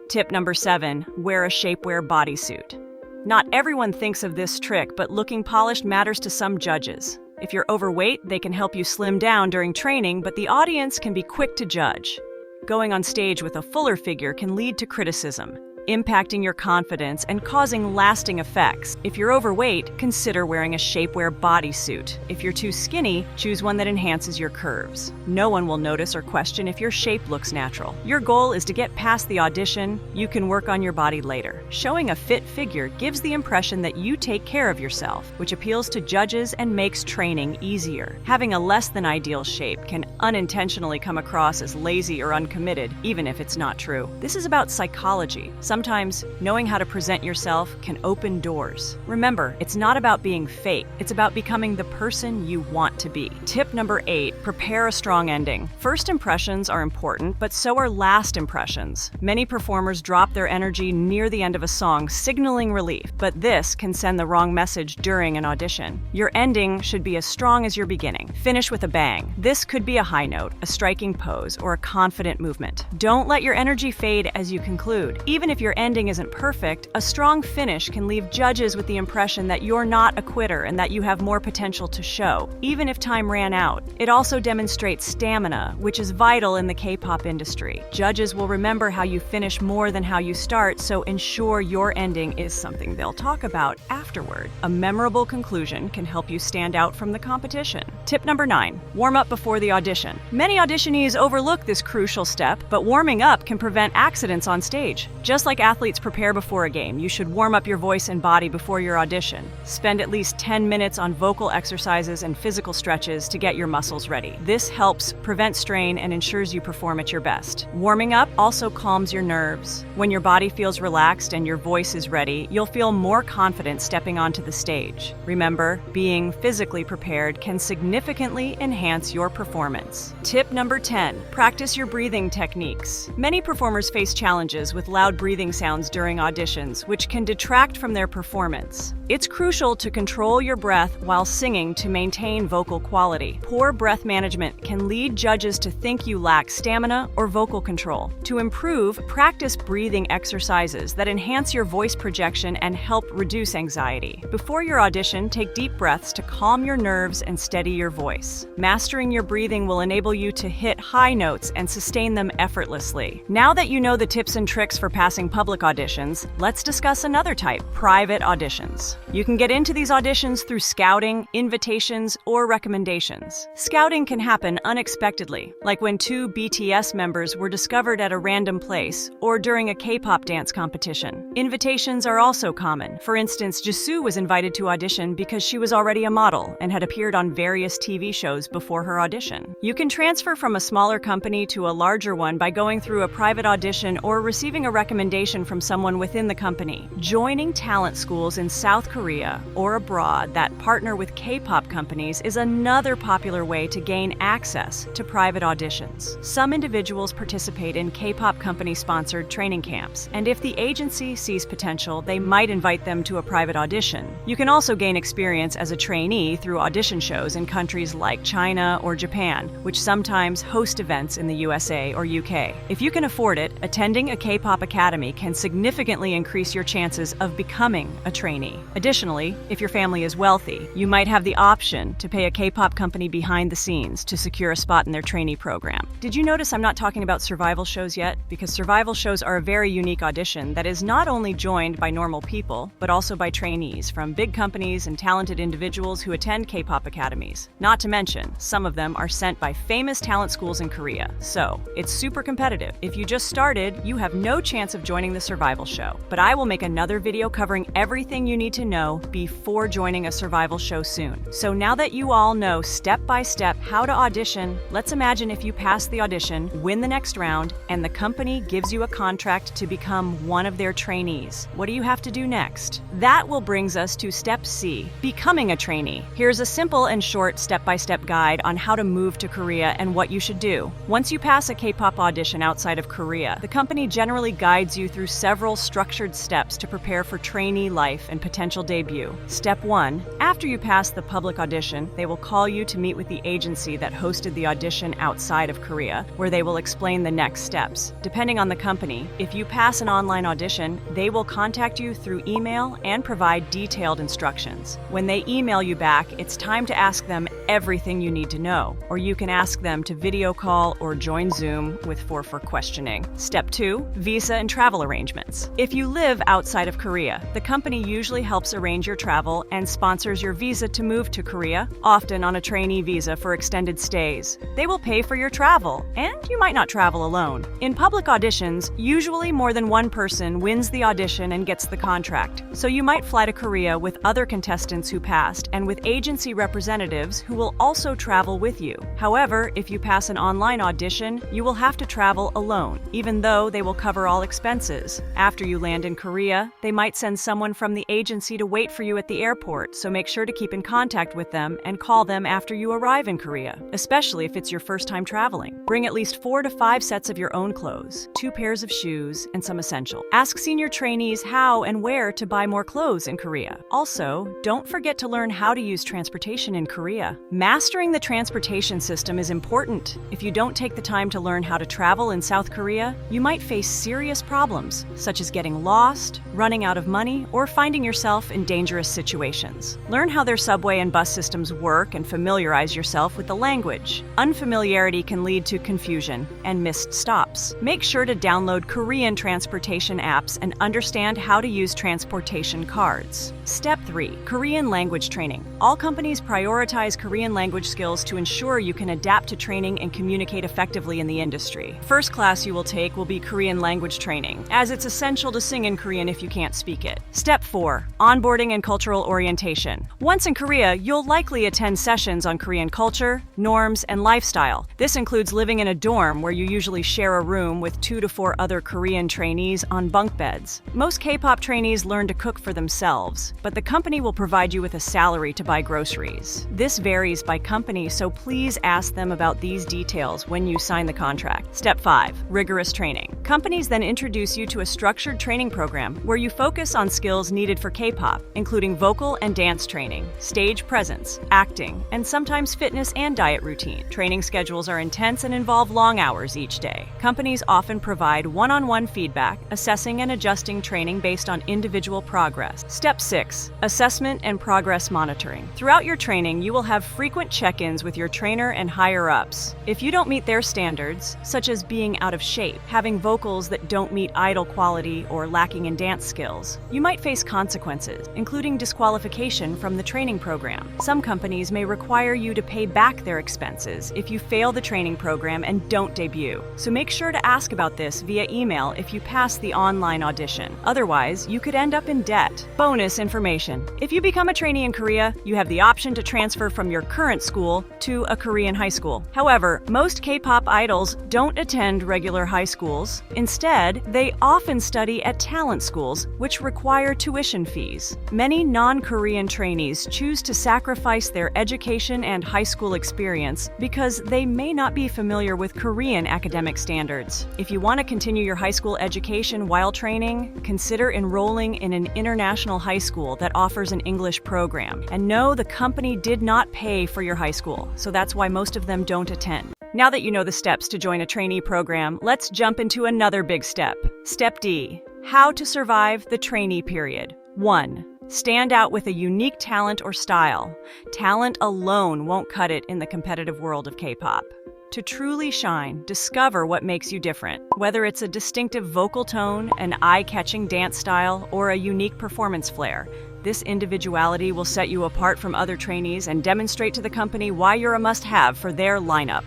Tip number 7, wear a shapewear bodysuit. Not everyone thinks of this trick, but looking polished matters to some judges. If you're overweight, they can help you slim down during training, but the audience can be quick to judge. Going on stage with a fuller figure can lead to criticism, impacting your confidence and causing lasting effects. If you're overweight, consider wearing a shapewear bodysuit. If you're too skinny, choose one that enhances your curves. No one will notice or question if your shape looks natural. Your goal is to get past the audition. You can work on your body later. Showing a fit figure gives the impression that you take care of yourself, which appeals to judges and makes training easier. Having a less than ideal shape can unintentionally come across as lazy or uncommitted, even if it's not true. This is about psychology. Some Sometimes, knowing how to present yourself can open doors. Remember, it's not about being fake, it's about becoming the person you want to be. Tip number 8, prepare a strong ending. First impressions are important, but so are last impressions. Many performers drop their energy near the end of a song, signaling relief, but this can send the wrong message during an audition. Your ending should be as strong as your beginning. Finish with a bang. This could be a high note, a striking pose, or a confident movement. Don't let your energy fade as you conclude. Even if your ending isn't perfect, a strong finish can leave judges with the impression that you're not a quitter and that you have more potential to show, even if time ran out. It also demonstrates stamina, which is vital in the K-pop industry. Judges will remember how you finish more than how you start, so ensure your ending is something they'll talk about afterward. A memorable conclusion can help you stand out from the competition. Tip number 9, warm up before the audition. Many auditionees overlook this crucial step, but warming up can prevent accidents on stage. Just like athletes prepare before a game, you should warm up your voice and body before your audition. Spend at least 10 minutes on vocal exercises and physical stretches to get your muscles ready. This helps prevent strain and ensures you perform at your best. Warming up also calms your nerves. When your body feels relaxed and your voice is ready, you'll feel more confident stepping onto the stage. Remember, being physically prepared can significantly enhance your performance. Tip number 10, practice your breathing techniques. Many performers face challenges with loud breathing sounds during auditions, which can detract from their performance. It's crucial to control your breath while singing to maintain vocal quality. Poor breath management can lead judges to think you lack stamina or vocal control. To improve, practice breathing exercises that enhance your voice projection and help reduce anxiety. Before your audition, take deep breaths to calm your nerves and steady your voice. Mastering your breathing will enable you to hit high notes and sustain them effortlessly. Now that you know the tips and tricks for passing public auditions, let's discuss another type, private auditions. You can get into these auditions through scouting, invitations, or recommendations. Scouting can happen unexpectedly, like when 2 BTS members were discovered at a random place, or during a K-pop dance competition. Invitations are also common. For instance, Jisoo was invited to audition because she was already a model and had appeared on various TV shows before her audition. You can transfer from a smaller company to a larger one by going through a private audition or receiving a recommendation from someone within the company. Joining talent schools in South Korea or abroad that partner with K-pop companies is another popular way to gain access to private auditions. Some individuals participate in K-pop company-sponsored training camps, and if the agency sees potential, they might invite them to a private audition. You can also gain experience as a trainee through audition shows in countries like China or Japan, which sometimes host events in the USA or UK. If you can afford it, attending a K-pop academy can significantly increase your chances of becoming a trainee. Additionally, if your family is wealthy, you might have the option to pay a K-pop company behind the scenes to secure a spot in their trainee program. Did you notice I'm not talking about survival shows yet? Because survival shows are a very unique audition that is not only joined by normal people, but also by trainees from big companies and talented individuals who attend K-pop academies. Not to mention, some of them are sent by famous talent schools in Korea. So, it's super competitive. If you just started, you have no chance of joining the survival show. But I will make another video covering everything you need to know before joining a survival show soon. So now that you all know step by step how to audition, let's imagine if you pass the audition, win the next round, and the company gives you a contract to become one of their trainees. What do you have to do next? That will brings us to step C, becoming a trainee. Here's a simple and short step-by-step guide on how to move to Korea and what you should do. Once you pass a K-pop audition outside of Korea, the company generally guides you through several structured steps to prepare for trainee life and potential debut. Step 1. After you pass the public audition, they will call you to meet with the agency that hosted the audition outside of Korea, where they will explain the next steps. Depending on the company, if you pass an online audition, they will contact you through email and provide detailed instructions. When they email you back, it's time to ask them everything you need to know, or you can ask them to video call or join Zoom with for questioning. Step 2. Visa and travel arrangements. If you live outside of Korea, the company usually helps arrange your travel and sponsors your visa to move to Korea, often on a trainee visa for extended stays. They will pay for your travel, and you might not travel alone. In public auditions, usually more than one person wins the audition and gets the contract, so you might fly to Korea with other contestants who passed and with agency representatives who will also travel with you. However, if you pass an online audition, you will have to travel alone, even though they will cover all expenses chances. After you land in Korea, they might send someone from the agency to wait for you at the airport, so make sure to keep in contact with them and call them after you arrive in Korea, especially if it's your first time traveling. Bring at least 4 to 5 sets of your own clothes, 2 pairs of shoes, and some essentials. Ask senior trainees how and where to buy more clothes in Korea. Also, don't forget to learn how to use transportation in Korea. Mastering the transportation system is important. If you don't take the time to learn how to travel in South Korea, you might face serious problems, such as getting lost, running out of money, or finding yourself in dangerous situations. Learn how their subway and bus systems work and familiarize yourself with the language. Unfamiliarity can lead to confusion and missed stops. Make sure to download Korean transportation apps and understand how to use transportation cards. Step 3. Korean language training. All companies prioritize Korean language skills to ensure you can adapt to training and communicate effectively in the industry. First class you will take will be Korean language training, as it's essential to sing in Korean if you can't speak it. Step 4. Onboarding and cultural orientation. Once in Korea, you'll likely attend sessions on Korean culture, norms, and lifestyle. This includes living in a dorm where you usually share a room with 2 to 4 other Korean trainees on bunk beds. Most K-pop trainees learn to cook for themselves, but the company will provide you with a salary to buy groceries. This varies by company, so please ask them about these details when you sign the contract. Step 5. Rigorous training. Companies then introduce you to a structured training program where you focus on skills needed for K-pop, including vocal and dance training, stage presence, acting, and sometimes fitness and diet routine. Training schedules are intense and involve long hours each day. Companies often provide one-on-one feedback, assessing and adjusting training based on individual progress. Step 6. Assessment and progress monitoring. Throughout your training, you will have frequent check-ins with your trainer and higher-ups. If you don't meet their standards, such as being out of shape, having vocals that don't meet idol quality, or lacking in dance skills, you might face consequences, including disqualification from the training program. Some companies may require you to pay back their expenses if you fail the training program and don't debut. So make sure to ask about this via email if you pass the online audition. Otherwise, you could end up in debt. Bonus information. If you become a trainee in Korea, you have the option to transfer from your current school to a Korean high school. However, most K-pop idols don't attend regular high schools. Instead, they often study at talent schools, which require tuition fees. Many non-Korean trainees choose to sacrifice their education and high school experience because they may not be familiar with Korean academic standards. If you want to continue your high school education while training, consider enrolling in an international high school that offers an English program. And no, the company did not pay for your high school, so that's why most of them don't attend. Now that you know the steps to join a trainee program, let's jump into another big step. Step D. How to survive the trainee period. 1. Stand out with a unique talent or style. Talent alone won't cut it in the competitive world of K-pop. To truly shine, discover what makes you different. Whether it's a distinctive vocal tone, an eye-catching dance style, or a unique performance flair, this individuality will set you apart from other trainees and demonstrate to the company why you're a must-have for their lineup.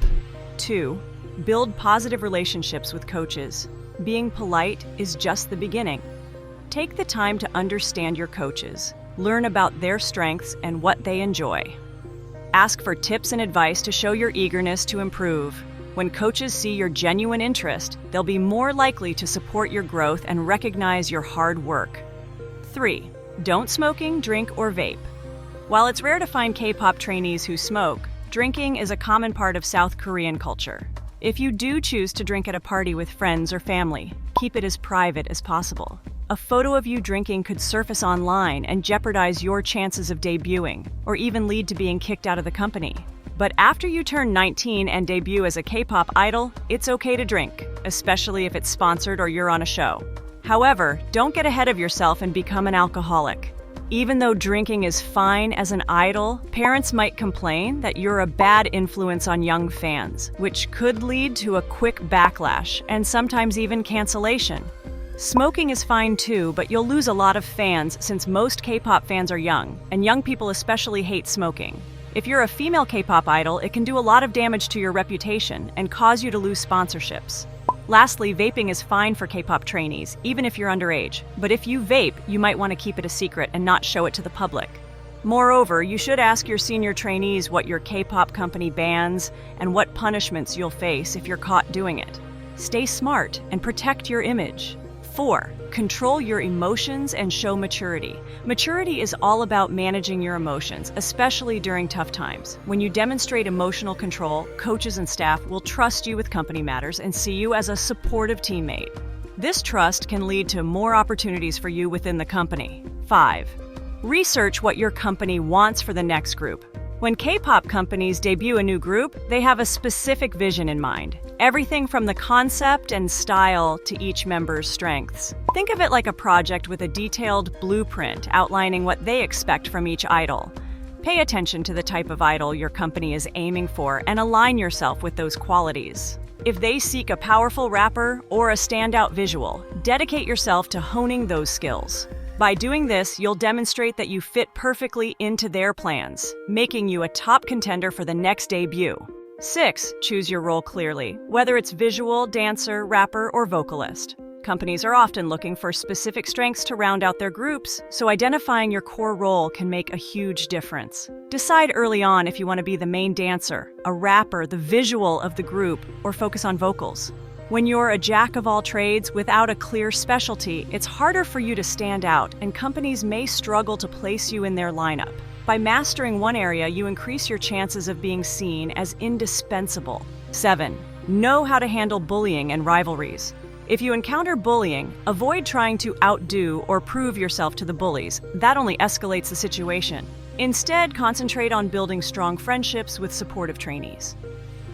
2. Build positive relationships with coaches. Being polite is just the beginning. Take the time to understand your coaches. Learn about their strengths and what they enjoy. Ask for tips and advice to show your eagerness to improve. When coaches see your genuine interest, they'll be more likely to support your growth and recognize your hard work. 3. Don't smoking, drink, or vape. While it's rare to find K-pop trainees who smoke, drinking is a common part of South Korean culture. If you do choose to drink at a party with friends or family, keep it as private as possible. A photo of you drinking could surface online and jeopardize your chances of debuting, or even lead to being kicked out of the company. But after you turn 19 and debut as a K-pop idol, it's okay to drink, especially if it's sponsored or you're on a show. However, don't get ahead of yourself and become an alcoholic. Even though drinking is fine as an idol, parents might complain that you're a bad influence on young fans, which could lead to a quick backlash and sometimes even cancellation. Smoking is fine too, but you'll lose a lot of fans since most K-pop fans are young, and young people especially hate smoking. If you're a female K-pop idol, it can do a lot of damage to your reputation and cause you to lose sponsorships. Lastly, vaping is fine for K-pop trainees, even if you're underage. But if you vape, you might want to keep it a secret and not show it to the public. Moreover, you should ask your senior trainees what your K-pop company bans and what punishments you'll face if you're caught doing it. Stay smart and protect your image. 4. Control your emotions and show maturity. Maturity is all about managing your emotions, especially during tough times. When you demonstrate emotional control, coaches and staff will trust you with company matters and see you as a supportive teammate. This trust can lead to more opportunities for you within the company. 5. Research what your company wants for the next group. When K-pop companies debut a new group, they have a specific vision in mind. Everything from the concept and style to each member's strengths. Think of it like a project with a detailed blueprint outlining what they expect from each idol. Pay attention to the type of idol your company is aiming for and align yourself with those qualities. If they seek a powerful rapper or a standout visual, dedicate yourself to honing those skills. By doing this, you'll demonstrate that you fit perfectly into their plans, making you a top contender for the next debut. 6. Choose your role clearly, whether it's visual, dancer, rapper, or vocalist. Companies are often looking for specific strengths to round out their groups, so identifying your core role can make a huge difference. Decide early on if you want to be the main dancer, a rapper, the visual of the group, or focus on vocals. When you're a jack of all trades without a clear specialty, it's harder for you to stand out, and companies may struggle to place you in their lineup. By mastering one area, you increase your chances of being seen as indispensable. 7. Know how to handle bullying and rivalries. If you encounter bullying, avoid trying to outdo or prove yourself to the bullies. That only escalates the situation. Instead, concentrate on building strong friendships with supportive trainees.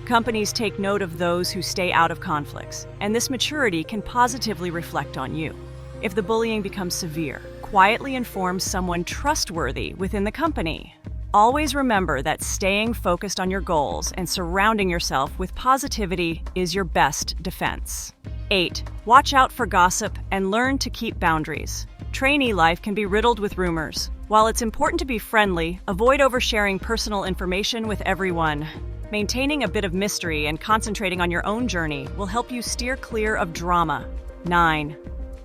Companies take note of those who stay out of conflicts, and this maturity can positively reflect on you. If the bullying becomes severe, quietly inform someone trustworthy within the company. Always remember that staying focused on your goals and surrounding yourself with positivity is your best defense. 8. Watch out for gossip and learn to keep boundaries. Trainee life can be riddled with rumors. While it's important to be friendly, avoid oversharing personal information with everyone. Maintaining a bit of mystery and concentrating on your own journey will help you steer clear of drama. 9.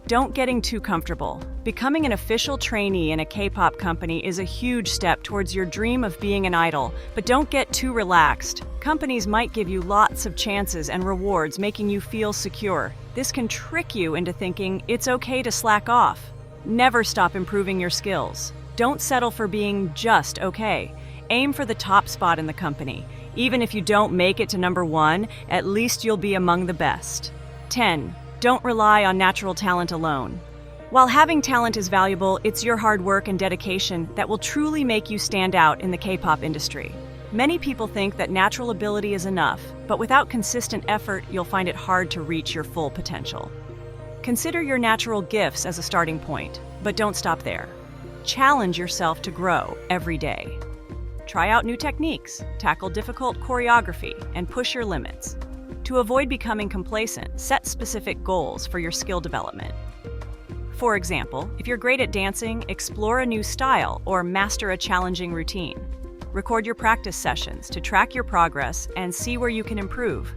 Don't getting too comfortable. Becoming an official trainee in a K-pop company is a huge step towards your dream of being an idol, but don't get too relaxed. Companies might give you lots of chances and rewards, making you feel secure. This can trick you into thinking it's okay to slack off. Never stop improving your skills. Don't settle for being just okay. Aim for the top spot in the company. Even if you don't make it to number 1, at least you'll be among the best. 10. Don't rely on natural talent alone. While having talent is valuable, it's your hard work and dedication that will truly make you stand out in the K-pop industry. Many people think that natural ability is enough, but without consistent effort, you'll find it hard to reach your full potential. Consider your natural gifts as a starting point, but don't stop there. Challenge yourself to grow every day. Try out new techniques, tackle difficult choreography, and push your limits. To avoid becoming complacent, set specific goals for your skill development. For example, if you're great at dancing, explore a new style or master a challenging routine. Record your practice sessions to track your progress and see where you can improve.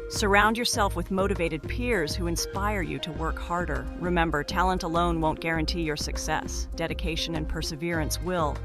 Surround yourself with motivated peers who inspire you to work harder. Remember, talent alone won't guarantee your success. Dedication and perseverance will.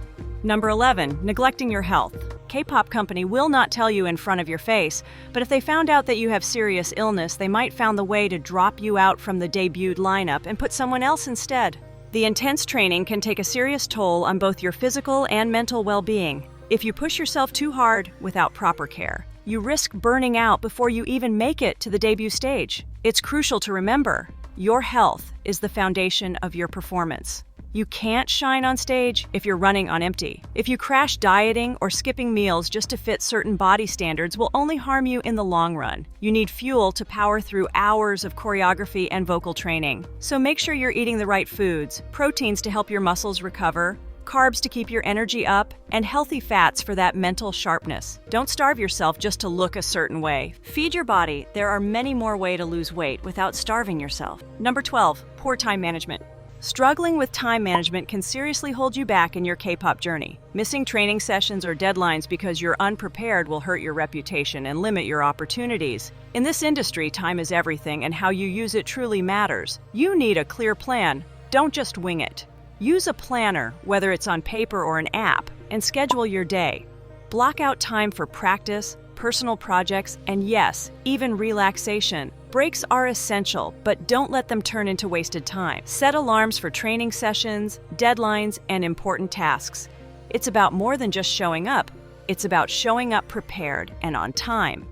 Number 11, neglecting your health. K-pop company will not tell you in front of your face, but if they found out that you have serious illness, they might found the way to drop you out from the debuted lineup and put someone else instead. The intense training can take a serious toll on both your physical and mental well-being. If you push yourself too hard without proper care, you risk burning out before you even make it to the debut stage. It's crucial to remember, your health is the foundation of your performance. You can't shine on stage if you're running on empty. If you crash dieting or skipping meals just to fit certain body standards will only harm you in the long run. You need fuel to power through hours of choreography and vocal training. So make sure you're eating the right foods, proteins to help your muscles recover, carbs to keep your energy up, and healthy fats for that mental sharpness. Don't starve yourself just to look a certain way. Feed your body. There are many more ways to lose weight without starving yourself. Number 12, poor time management. Struggling with time management can seriously hold you back in your K-pop journey. Missing training sessions or deadlines because you're unprepared will hurt your reputation and limit your opportunities. In this industry, time is everything, and how you use it truly matters. You need a clear plan. Don't just wing it. Use a planner, whether it's on paper or an app, and schedule your day. Block out time for practice, personal projects, and yes, even relaxation. Breaks are essential, but don't let them turn into wasted time. Set alarms for training sessions, deadlines, and important tasks. It's about more than just showing up. It's about showing up prepared and on time.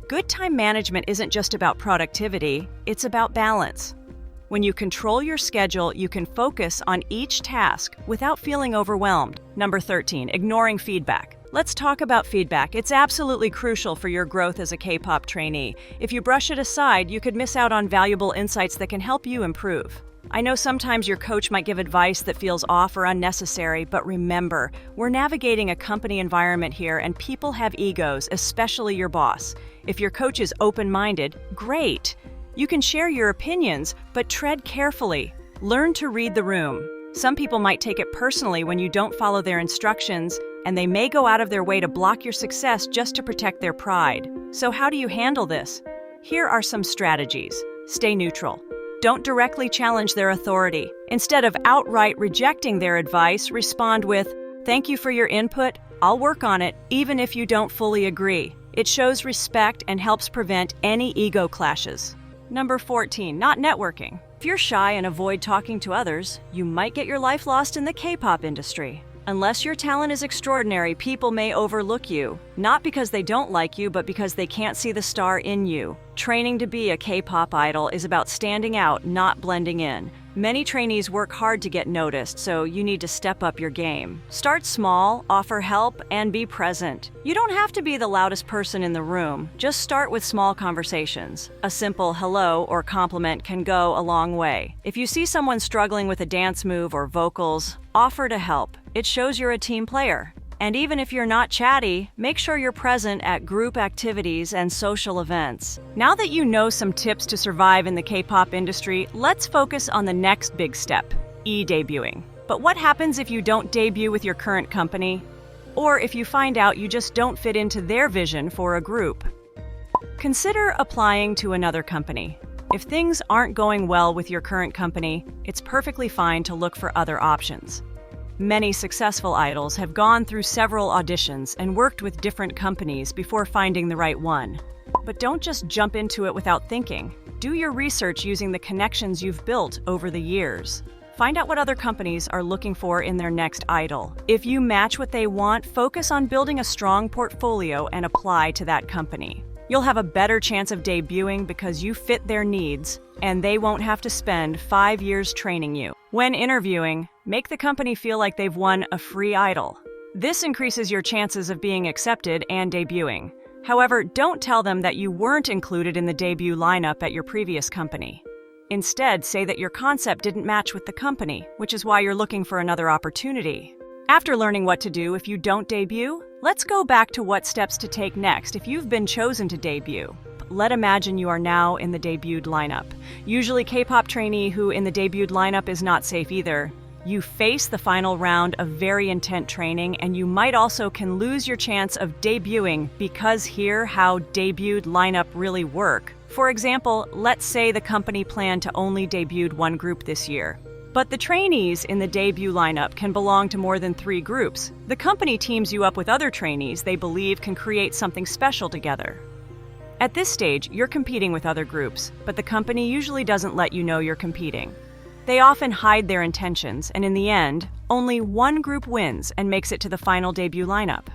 Good time management isn't just about productivity, it's about balance. When you control your schedule, you can focus on each task without feeling overwhelmed. Number 13, ignoring feedback. Let's talk about feedback. It's absolutely crucial for your growth as a K-pop trainee. If you brush it aside, you could miss out on valuable insights that can help you improve. I know sometimes your coach might give advice that feels off or unnecessary, but remember, we're navigating a company environment here and people have egos, especially your boss. If your coach is open-minded, great. You can share your opinions, but tread carefully. Learn to read the room. Some people might take it personally when you don't follow their instructions, and they may go out of their way to block your success just to protect their pride. So how do you handle this? Here are some strategies. Stay neutral. Don't directly challenge their authority. Instead of outright rejecting their advice, respond with, "Thank you for your input. I'll work on it, even if you don't fully agree." It shows respect and helps prevent any ego clashes. Number 14, not networking. If you're shy and avoid talking to others, you might get your life lost in the K-pop industry. Unless your talent is extraordinary, people may overlook you, not because they don't like you, but because they can't see the star in you. Training to be a K-pop idol is about standing out, not blending in. Many trainees work hard to get noticed, so you need to step up your game. Start small, offer help, and be present. You don't have to be the loudest person in the room. Just start with small conversations. A simple hello or compliment can go a long way. If you see someone struggling with a dance move or vocals, offer to help. It shows you're a team player. And even if you're not chatty, make sure you're present at group activities and social events. Now that you know some tips to survive in the K-pop industry, let's focus on the next big step, e-debuting. But what happens if you don't debut with your current company? Or if you find out you just don't fit into their vision for a group? Consider applying to another company. If things aren't going well with your current company, it's perfectly fine to look for other options. Many successful idols have gone through several auditions and worked with different companies before finding the right one. But don't just jump into it without thinking. Do your research using the connections you've built over the years. Find out what other companies are looking for in their next idol. If you match what they want, focus on building a strong portfolio and apply to that company. You'll have a better chance of debuting because you fit their needs, and they won't have to spend 5 years training you. When interviewing, make the company feel like they've won a free idol. This increases your chances of being accepted and debuting. However, don't tell them that you weren't included in the debut lineup at your previous company. Instead, say that your concept didn't match with the company, which is why you're looking for another opportunity. After learning what to do if you don't debut, let's go back to what steps to take next if you've been chosen to debut. Let's imagine you are now in the debuted lineup. Usually K-pop trainee who in the debuted lineup is not safe either. You face the final round of very intense training, and you might also can lose your chance of debuting because here how debuted lineup really work. For example, let's say the company planned to only debut one group this year. But the trainees in the debut lineup can belong to more than 3 groups. The company teams you up with other trainees they believe can create something special together. At this stage, you're competing with other groups, but the company usually doesn't let you know you're competing. They often hide their intentions, and in the end, only one group wins and makes it to the final debut lineup.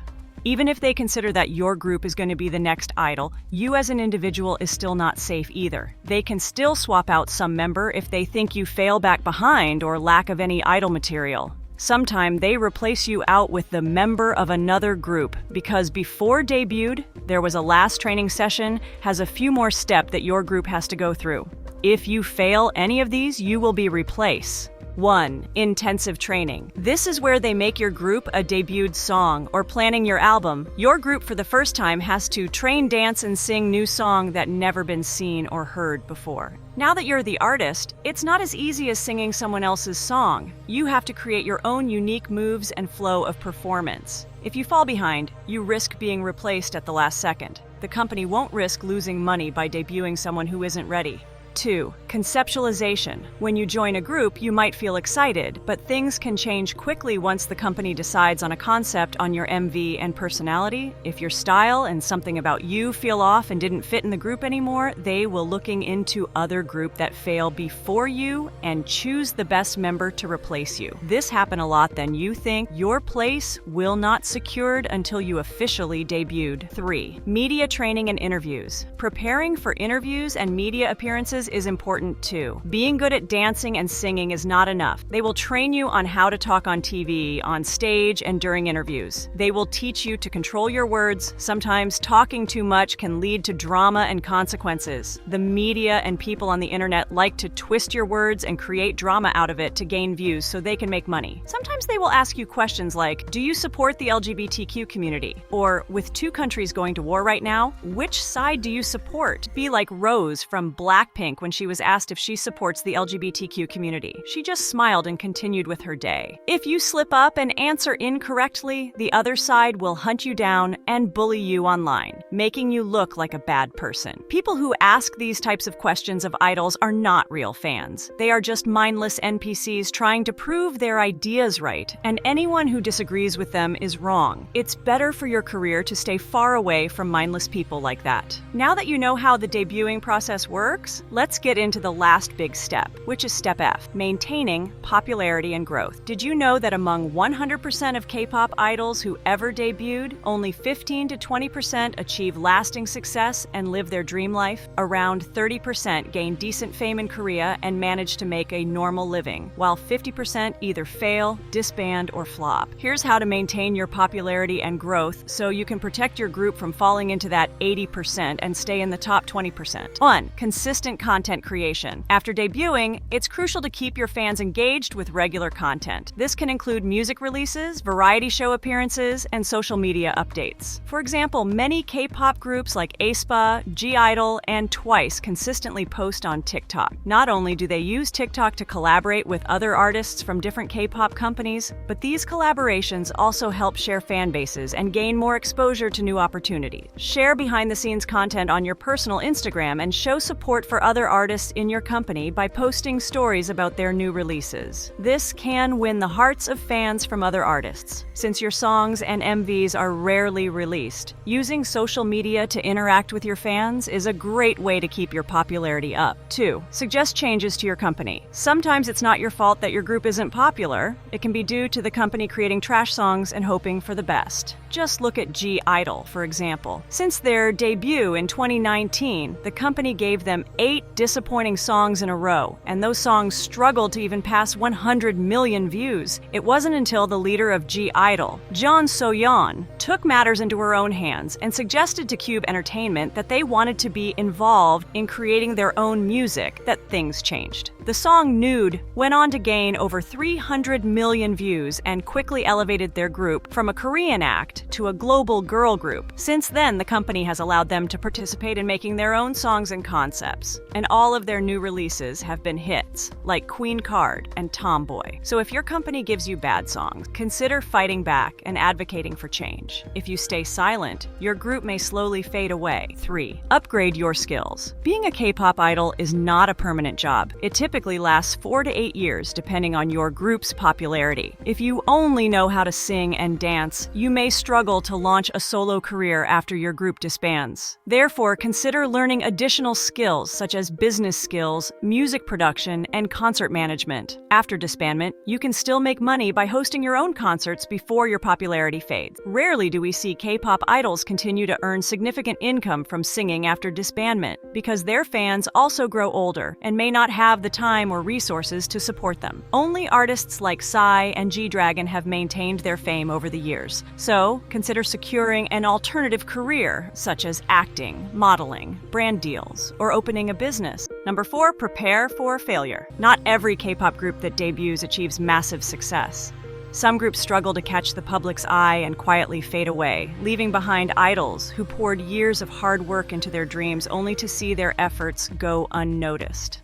Even if they consider that your group is going to be the next idol, you as an individual is still not safe either. They can still swap out some member if they think you fail back behind or lack of any idol material. Sometimes they replace you out with the member of another group because before debuted, there was a last training session, has a few more steps that your group has to go through. If you fail any of these, you will be replaced. 1. Intensive training. This is where they make your group a debuted song or planning your album. Your group for the first time has to train, dance, and sing new song that never been seen or heard before. Now that you're the artist, it's not as easy as singing someone else's song. You have to create your own unique moves and flow of performance. If you fall behind, you risk being replaced at the last second. The company won't risk losing money by debuting someone who isn't ready. 2. Conceptualization. When you join a group, you might feel excited, but things can change quickly once the company decides on a concept on your MV and personality. If your style and something about you feel off and didn't fit in the group anymore, they will looking into other group that fail before you and choose the best member to replace you. This happened a lot then. You think your place will not secured until you officially debuted. 3. Media training and interviews. Preparing for interviews and media appearances is important too. Being good at dancing and singing is not enough. They will train you on how to talk on TV, on stage, and during interviews. They will teach you to control your words. Sometimes talking too much can lead to drama and consequences. The media and people on the internet like to twist your words and create drama out of it to gain views so they can make money. Sometimes they will ask you questions like, do you support the LGBTQ community? Or, with 2 countries going to war right now, which side do you support? Be like Rose from Blackpink when she was asked if she supports the LGBTQ community. She just smiled and continued with her day. If you slip up and answer incorrectly, the other side will hunt you down and bully you online, making you look like a bad person. People who ask these types of questions of idols are not real fans. They are just mindless NPCs trying to prove their ideas right, and anyone who disagrees with them is wrong. It's better for your career to stay far away from mindless people like that. Now that you know how the debuting process works, let's get into the last big step, which is step F, maintaining popularity and growth. Did you know that among 100% of K-pop idols who ever debuted, only 15 to 20% achieve lasting success and live their dream life? Around 30% gain decent fame in Korea and manage to make a normal living, while 50% either fail, disband, or flop. Here's how to maintain your popularity and growth so you can protect your group from falling into that 80% and stay in the top 20%. 1. Consistent content creation. After debuting, it's crucial to keep your fans engaged with regular content. This can include music releases, variety show appearances, and social media updates. For example, many K-pop groups like aespa, G-Idol, and Twice consistently post on TikTok. Not only do they use TikTok to collaborate with other artists from different K-pop companies, but these collaborations also help share fan bases and gain more exposure to new opportunities. Share behind-the-scenes content on your personal Instagram and show support for other artists in your company by posting stories about their new releases. This can win the hearts of fans from other artists. Since your songs and MVs are rarely released, using social media to interact with your fans is a great way to keep your popularity up. 2. Suggest changes to your company. Sometimes it's not your fault that your group isn't popular. It can be due to the company creating trash songs and hoping for the best. Just look at G-Idol, for example. Since their debut in 2019, the company gave them 8 disappointing songs in a row, and those songs struggled to even pass 100 million views. It wasn't until the leader of G-Idol, Jeon So-yeon, took matters into her own hands and suggested to Cube Entertainment that they wanted to be involved in creating their own music that things changed. The song Nude went on to gain over 300 million views and quickly elevated their group from a Korean act to a global girl group. Since then, the company has allowed them to participate in making their own songs and concepts, and all of their new releases have been hits, like Queen Card and Tomboy. So if your company gives you bad songs, consider fighting back and advocating for change. If you stay silent, your group may slowly fade away. 3. Upgrade your skills. Being a K-pop idol is not a permanent job. It typically lasts 4 to 8 years, depending on your group's popularity. If you only know how to sing and dance, you may struggle to launch a solo career after your group disbands. Therefore, consider learning additional skills such as business skills, music production, and concert management. After disbandment, you can still make money by hosting your own concerts before your popularity fades. Rarely do we see K-pop idols continue to earn significant income from singing after disbandment, because their fans also grow older and may not have the time or resources to support them. Only artists like Psy and G-Dragon have maintained their fame over the years, so consider securing an alternative career, such as acting, modeling, brand deals, or opening a business. Number 4, prepare for failure. Not every K-pop group that debuts achieves massive success. Some groups struggle to catch the public's eye and quietly fade away, leaving behind idols who poured years of hard work into their dreams only to see their efforts go unnoticed.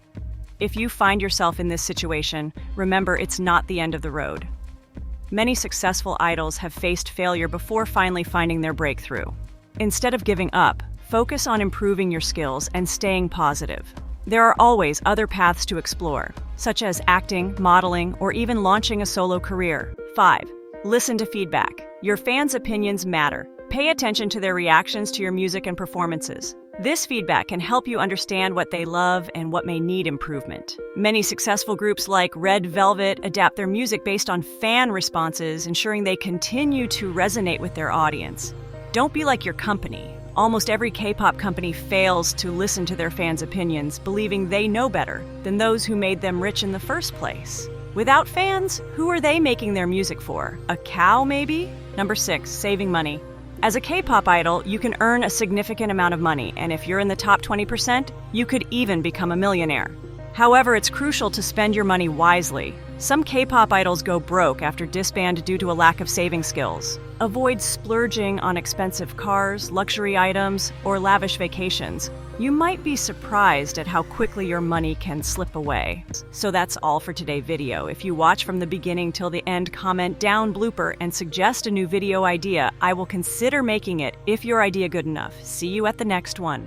If you find yourself in this situation, remember it's not the end of the road. Many successful idols have faced failure before finally finding their breakthrough. Instead of giving up, focus on improving your skills and staying positive. There are always other paths to explore, such as acting, modeling, or even launching a solo career. 5. Listen to feedback. Your fans' opinions matter. Pay attention to their reactions to your music and performances. This feedback can help you understand what they love and what may need improvement. Many successful groups like Red Velvet adapt their music based on fan responses, ensuring they continue to resonate with their audience. Don't be like your company. Almost every K-pop company fails to listen to their fans' opinions, believing they know better than those who made them rich in the first place. Without fans, who are they making their music for? A cow, maybe? Number 6, saving money. As a K-pop idol, you can earn a significant amount of money, and if you're in the top 20%, you could even become a millionaire. However, it's crucial to spend your money wisely. Some K-pop idols go broke after disband due to a lack of saving skills. Avoid splurging on expensive cars, luxury items, or lavish vacations. You might be surprised at how quickly your money can slip away. So that's all for today's video. If you watch from the beginning till the end, comment down blooper and suggest a new video idea. I will consider making it if your idea good enough. See you at the next one.